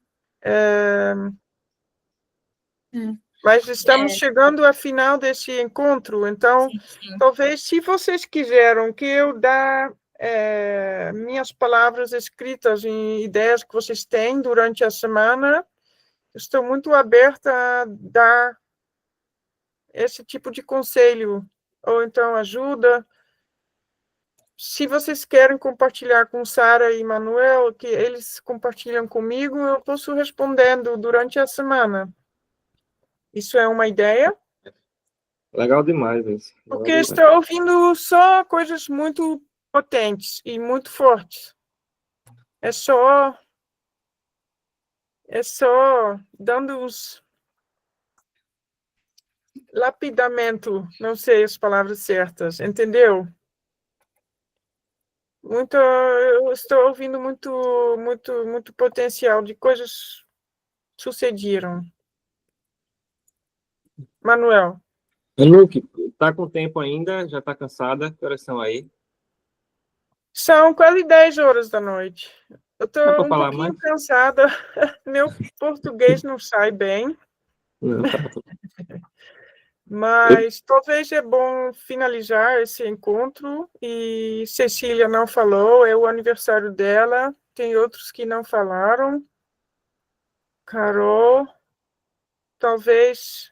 Mas estamos chegando ao final desse encontro, então, Sim. talvez, se vocês quiserem que eu dê minhas palavras escritas em ideias que vocês têm durante a semana, estou muito aberta a dar esse tipo de conselho, ou então ajuda. Se vocês querem compartilhar com Sara e Manuel, que eles compartilham comigo, eu posso respondendo durante a semana. Isso é uma ideia? Legal demais isso. Porque estou ouvindo só coisas muito potentes e muito fortes. É só dando uns lapidamento, não sei as palavras certas, entendeu? Eu estou ouvindo muito potencial de coisas sucederam. Manuel. Luke, tá com tempo ainda? Já tá cansada? Que horas são aí? São quase 10 horas da noite. Eu estou Dá pra um falar pouquinho mais? cansada. Meu português não sai bem. Não, tá. Mas talvez é bom finalizar esse encontro. E Cecília não falou, é o aniversário dela. Tem outros que não falaram. Carol, talvez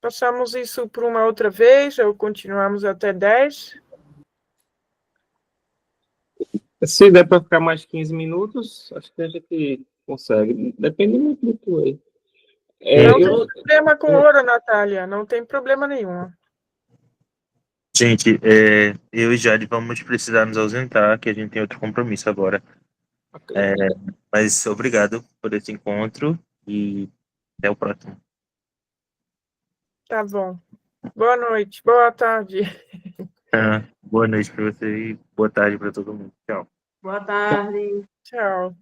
passamos isso por uma outra vez ou continuamos até 10. Se der para ficar mais 15 minutos, acho que a gente consegue. Depende muito do que aí. Não tem problema com hora, Natália. Não tem problema nenhum. Gente, eu e Jade vamos precisar nos ausentar, que a gente tem outro compromisso agora. Mas obrigado por esse encontro e até o próximo. Tá bom. Boa noite, boa tarde. Boa noite para você e boa tarde para todo mundo. Tchau. Boa tarde. Tchau.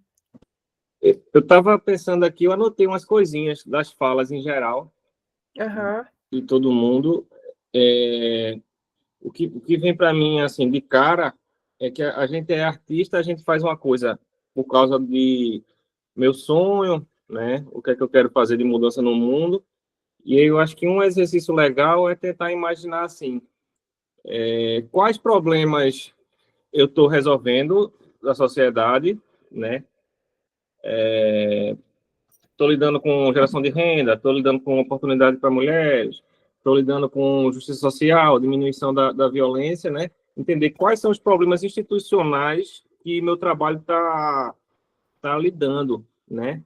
Eu estava pensando aqui, eu anotei umas coisinhas das falas em geral, de todo mundo. O que vem para mim, assim, de cara, é que a gente é artista, a gente faz uma coisa por causa de meu sonho, né? O que é que eu quero fazer de mudança no mundo. E eu acho que um exercício legal é tentar imaginar, assim, quais problemas eu estou resolvendo da sociedade, né? Estou lidando com geração de renda, estou lidando com oportunidade para mulheres, estou lidando com justiça social, diminuição da violência, né? Entender quais são os problemas institucionais que meu trabalho está lidando, né?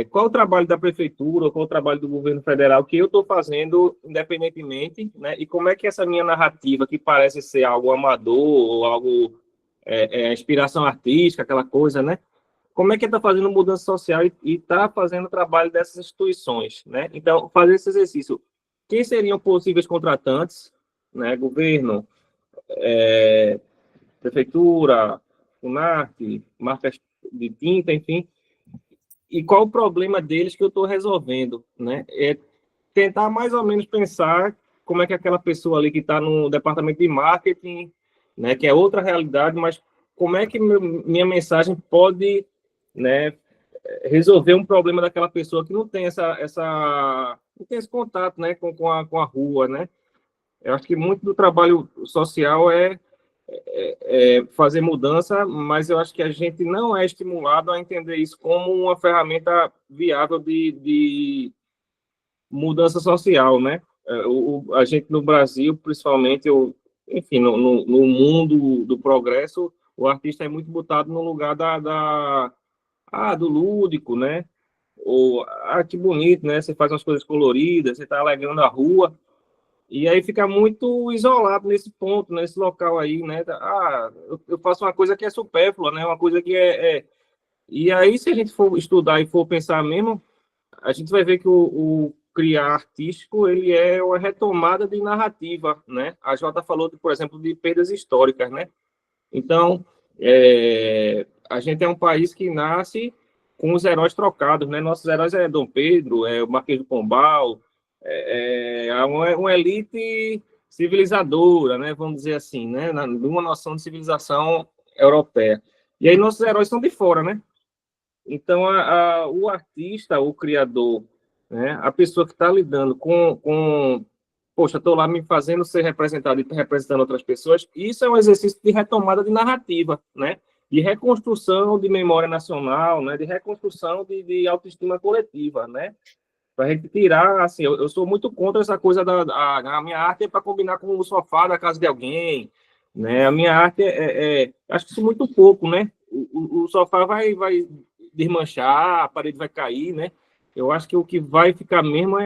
Qual o trabalho da prefeitura, qual o trabalho do governo federal que eu estou fazendo independentemente, né? E como é que essa minha narrativa, que parece ser algo amador ou algo inspiração artística, aquela coisa, né? Como é que está fazendo mudança social e está fazendo o trabalho dessas instituições, né? Então, fazer esse exercício. Quem seriam possíveis contratantes, né? Governo, prefeitura, Funarte, marcas de tinta, enfim. E qual o problema deles que eu estou resolvendo, né? Tentar mais ou menos pensar como é que aquela pessoa ali que está no departamento de marketing, né? Que é outra realidade, mas como é que minha mensagem pode, né, resolver um problema daquela pessoa que não tem não tem esse contato, né, com a rua, né? Eu acho que muito do trabalho social é fazer mudança, mas eu acho que a gente não é estimulado a entender isso como uma ferramenta viável de mudança social, né? A gente no Brasil, principalmente, enfim, no mundo do progresso, o artista é muito botado no lugar do lúdico, né? Ou, que bonito, né? Você faz umas coisas coloridas, você está alegrando a rua. E aí fica muito isolado nesse ponto, nesse local aí, né? Eu faço uma coisa que é supérflua, né? Uma coisa que E aí, se a gente for estudar e for pensar mesmo, a gente vai ver que o criar artístico, ele é uma retomada de narrativa, né? A Jota falou, por exemplo, de perdas históricas, né? Então, a gente é um país que nasce com os heróis trocados, né? Nossos heróis é Dom Pedro, é o Marquês do Pombal, uma elite civilizadora, né? Vamos dizer assim, né? Numa noção de civilização europeia. E aí nossos heróis são de fora, né? Então, o artista, o criador, né? A pessoa que está lidando poxa, estou lá me fazendo ser representado e representando outras pessoas, isso é um exercício de retomada de narrativa, né? De reconstrução de memória nacional, né? De reconstrução de autoestima coletiva, né? Para a gente tirar, assim, eu sou muito contra essa coisa a minha arte é para combinar com o sofá da casa de alguém, né? A minha arte acho que isso muito pouco, né? O sofá vai desmanchar, a parede vai cair, né? Eu acho que o que vai ficar mesmo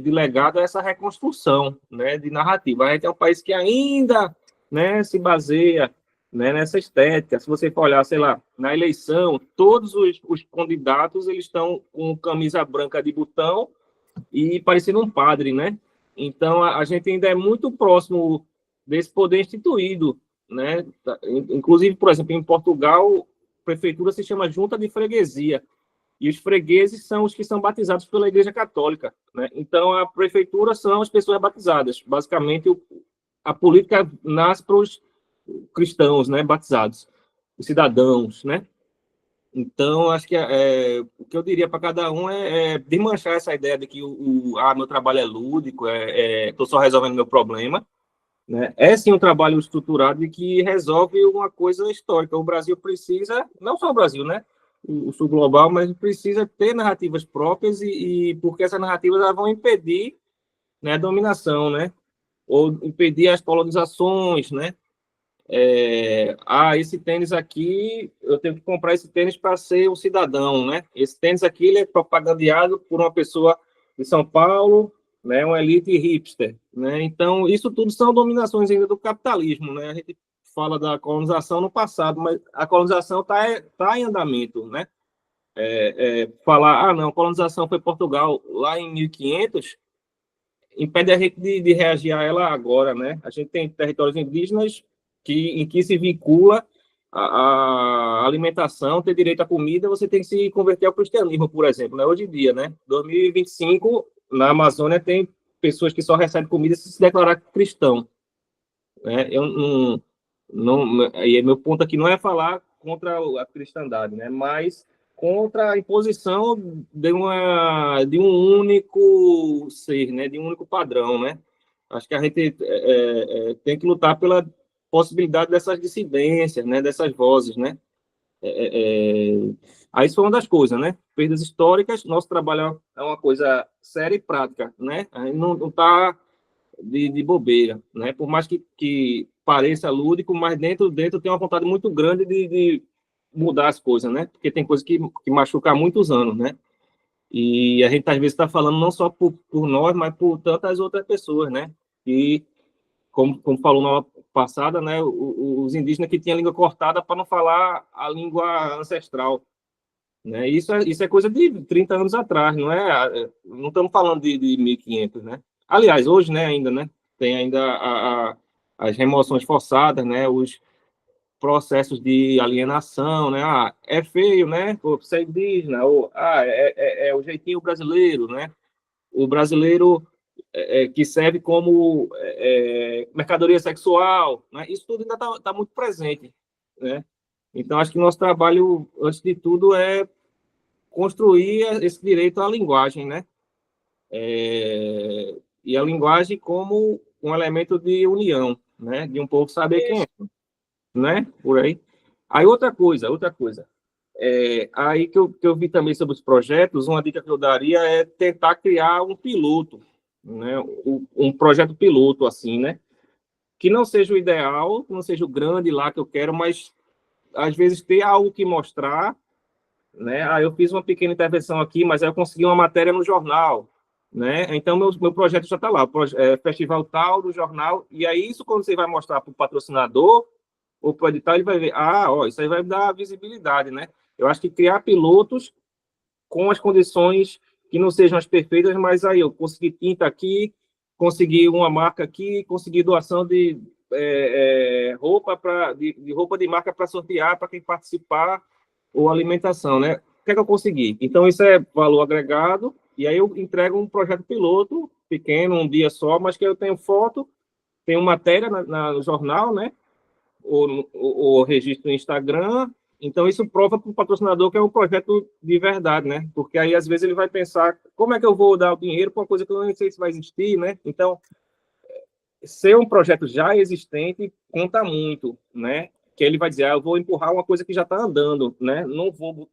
de legado essa reconstrução, né? De narrativa. A gente é um país que ainda, né? Se baseia, né, nessa estética. Se você for olhar, sei lá, na eleição, todos os candidatos eles estão com camisa branca de botão e parecendo um padre, né? Então, a gente ainda é muito próximo desse poder instituído, né? Inclusive, por exemplo, em Portugal, a prefeitura se chama Junta de Freguesia, e os fregueses são os que são batizados pela Igreja Católica, né? Então, a prefeitura são as pessoas batizadas. Basicamente, a política nasce para os cristãos, né, batizados, os cidadãos, né? Então, acho que o que eu diria para cada um é desmanchar essa ideia de que meu trabalho é lúdico, estou só resolvendo meu problema, né? É sim um trabalho estruturado e que resolve uma coisa histórica. O Brasil precisa, não só o Brasil, né? O sul global, mas precisa ter narrativas próprias porque essas narrativas elas vão impedir, né, a dominação, né? Ou impedir as colonizações, né? Esse tênis aqui, eu tenho que comprar esse tênis para ser um cidadão, né? Esse tênis aqui ele é propagandeado por uma pessoa de São Paulo, né? Uma elite hipster, né? Então, isso tudo são dominações ainda do capitalismo, né? A gente fala da colonização no passado, mas a colonização tá em andamento, né? Falar, não, a colonização foi Portugal lá em 1500, impede a gente de reagir a ela agora, né? A gente tem territórios indígenas em que se vincula a alimentação, ter direito à comida, você tem que se converter ao cristianismo, por exemplo, né? Hoje em dia, né? 2025, na Amazônia, tem pessoas que só recebem comida se declarar cristão, né? E meu ponto aqui não é falar contra a cristandade, né? Mas contra a imposição de um único ser, né? De um único padrão, né? Acho que a gente tem que lutar pela possibilidade dessas dissidências, né, dessas vozes, né? Aí isso foi uma das coisas, né? Perdas históricas, nosso trabalho é uma coisa séria e prática, né? A gente não está de bobeira, né? Por mais que pareça lúdico, mas dentro tem uma vontade muito grande de mudar as coisas, né? Porque tem coisa que machuca há muitos anos, né? E a gente às vezes está falando não só por nós, mas por tantas outras pessoas, né? E como falou na aula passada, né, os indígenas que tinham a língua cortada para não falar a língua ancestral, né? Isso é coisa de 30 anos atrás, não estamos falando de 1500, né? Aliás, hoje, né, ainda, né, tem ainda as remoções forçadas, né, os processos de alienação, né? É feio, né? Você é indígena, ou é o jeitinho brasileiro, né? O brasileiro que serve como mercadoria sexual, né? Isso tudo ainda está muito presente, né? Então, acho que nosso trabalho, antes de tudo, é construir esse direito à linguagem, né? E a linguagem como um elemento de união, né? De um povo saber quem é, né? Por aí. Aí, outra coisa. Aí que eu vi também sobre os projetos, uma dica que eu daria é tentar criar um piloto, né? Um projeto piloto, assim, né? Que não seja o ideal, não seja o grande lá que eu quero, mas às vezes ter algo que mostrar, né? Aí eu fiz uma pequena intervenção aqui, mas aí eu consegui uma matéria no jornal, né? Então, meu projeto já está lá, festival tal, do jornal, e aí isso quando você vai mostrar para o patrocinador ou para o edital, ele vai ver, ó, isso aí vai dar visibilidade, né? Eu acho que criar pilotos com as condições que não sejam as perfeitas, mas aí eu consegui tinta aqui, consegui uma marca aqui, consegui doação de roupa de roupa de marca para sortear para quem participar, ou alimentação, né? O que é que eu consegui? Então, isso é valor agregado, e aí eu entrego um projeto piloto, pequeno, um dia só, mas que eu tenho foto, tenho matéria no jornal, né? Ou registro no Instagram. Então, isso prova para o patrocinador que é um projeto de verdade, né? Porque aí, às vezes, ele vai pensar, como é que eu vou dar o dinheiro para uma coisa que eu não sei se vai existir, né? Então, ser um projeto já existente conta muito, né? Que ele vai dizer, eu vou empurrar uma coisa que já está andando, né? Não vou...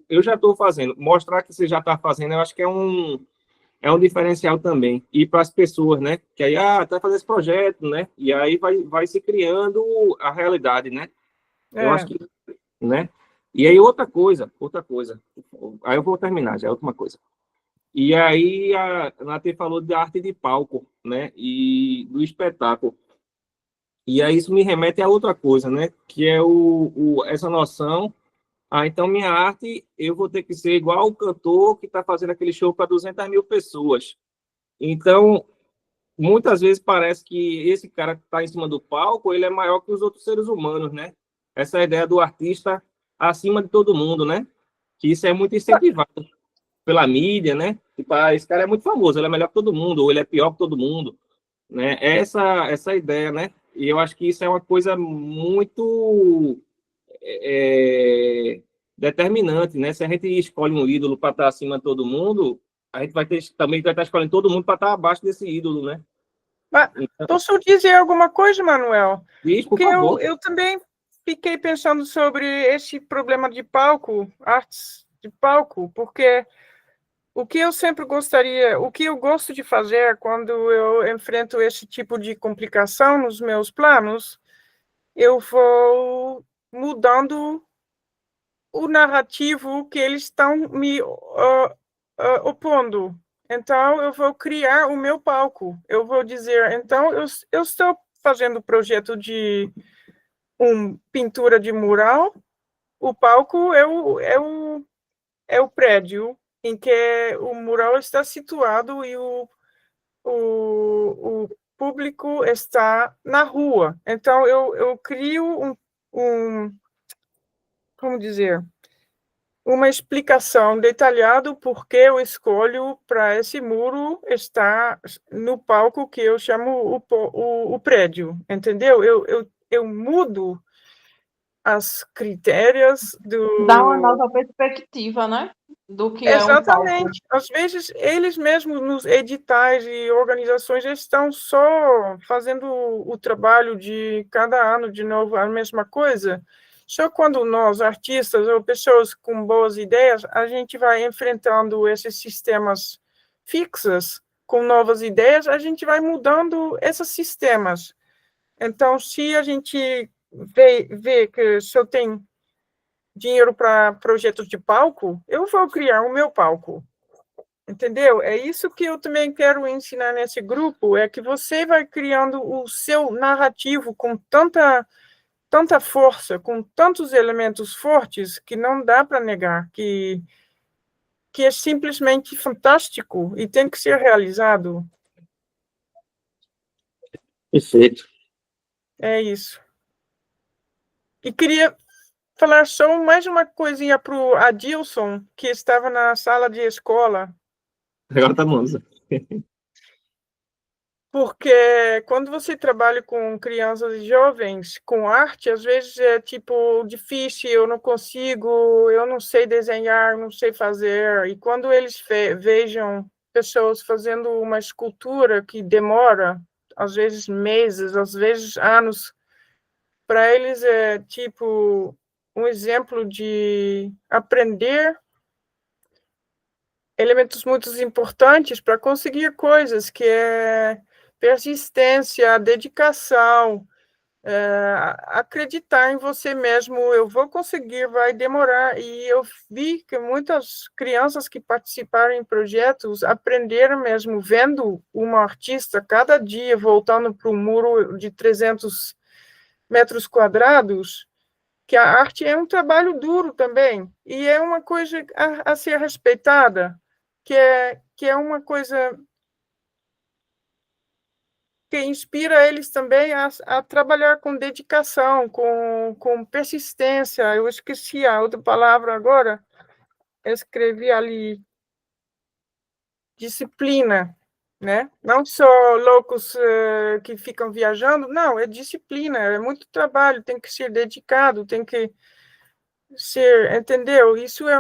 Eu já estou fazendo. Mostrar que você já está fazendo, eu acho que é um diferencial também. E para as pessoas, né? Que aí, tá fazendo esse projeto, né? E aí vai se criando a realidade, né? Eu acho que, né? E aí outra coisa. Aí eu vou terminar, já é outra coisa. E aí a Nath falou da arte de palco, né? E do espetáculo. E aí isso me remete a outra coisa, né? Que é essa noção. Então minha arte, eu vou ter que ser igual o cantor que está fazendo aquele show para 200 mil pessoas. Então, muitas vezes parece que esse cara que está em cima do palco, ele é maior que os outros seres humanos, né? Essa é a ideia do artista acima de todo mundo, né? Que isso é muito incentivado pela mídia, né? Tipo, esse cara é muito famoso, ele é melhor que todo mundo, ou ele é pior que todo mundo, né? Essa ideia, né? E eu acho que isso é uma coisa muito determinante, né? Se a gente escolhe um ídolo para estar acima de todo mundo, a gente também vai estar escolhendo todo mundo para estar abaixo desse ídolo, né? Mas posso dizer alguma coisa, Manuel? Diz, por Porque favor. eu também fiquei pensando sobre esse problema de palco, artes de palco, porque o que eu sempre gostaria, o que eu gosto de fazer quando eu enfrento esse tipo de complicação nos meus planos, eu vou mudando o narrativo que eles estão me opondo. Então, eu vou criar o meu palco. Eu vou dizer, então, eu estou fazendo projeto de pintura de mural. O palco é o prédio em que o mural está situado e o público está na rua. Então, eu crio como dizer, uma explicação detalhada por que eu escolho para esse muro estar no palco que eu chamo o prédio, entendeu? Eu mudo as critérios do... Dá uma nova perspectiva, né? Do que é um palco. Exatamente. Às vezes, eles mesmos nos editais e organizações estão só fazendo o trabalho de cada ano, de novo, a mesma coisa. Só quando nós, artistas ou pessoas com boas ideias, a gente vai enfrentando esses sistemas fixos com novas ideias, a gente vai mudando esses sistemas. Então, se a gente vê que se eu tenho dinheiro para projetos de palco, eu vou criar o meu palco. Entendeu? É isso que eu também quero ensinar nesse grupo, é que você vai criando o seu narrativo com tanta força, com tantos elementos fortes, que não dá para negar, que é simplesmente fantástico e tem que ser realizado. Perfeito. É isso. E queria falar só mais uma coisinha para o Adilson, que estava na sala de escola. Agora tá mansa. Porque quando você trabalha com crianças e jovens, com arte, às vezes é tipo difícil, eu não consigo, eu não sei desenhar, não sei fazer. E quando eles vejam pessoas fazendo uma escultura que demora, às vezes meses, às vezes anos, para eles é tipo um exemplo de aprender elementos muito importantes para conseguir coisas, que é persistência, dedicação, acreditar em você mesmo, eu vou conseguir, vai demorar. E eu vi que muitas crianças que participaram em projetos aprenderam mesmo vendo uma artista cada dia voltando para um muro de 300 metros quadrados, que a arte é um trabalho duro também, e é uma coisa a ser respeitada, que é uma coisa que inspira eles também a trabalhar com dedicação, com persistência. Eu esqueci a outra palavra agora, eu escrevi ali, disciplina, né? Não só loucos que ficam viajando, não, é disciplina, é muito trabalho, tem que ser dedicado, tem que ser, entendeu? Isso é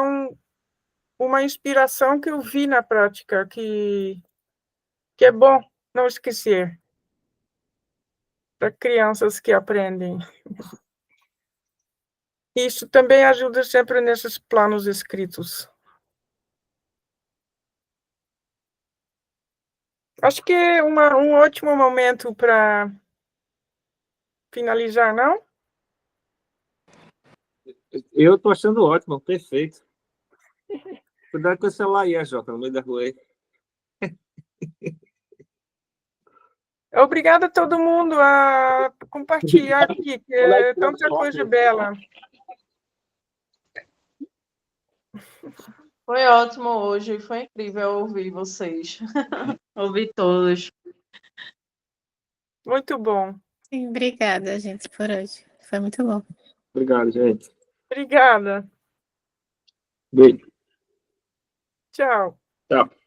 uma inspiração que eu vi na prática, que é bom não esquecer, para crianças que aprendem. Isso também ajuda sempre nesses planos escritos. Acho que é um ótimo momento para finalizar, não? Eu tô achando ótimo, perfeito. Cuidado com o celular aí, Jota, no meio da rua aí. Obrigada a todo mundo a compartilhar aqui, que é tanta coisa bela. Foi ótimo hoje, foi incrível ouvir vocês. Ouvir todos. Muito bom. Sim, obrigada, gente, por hoje. Foi muito bom. Obrigado, gente. Obrigada. Beijo. Tchau. Tchau.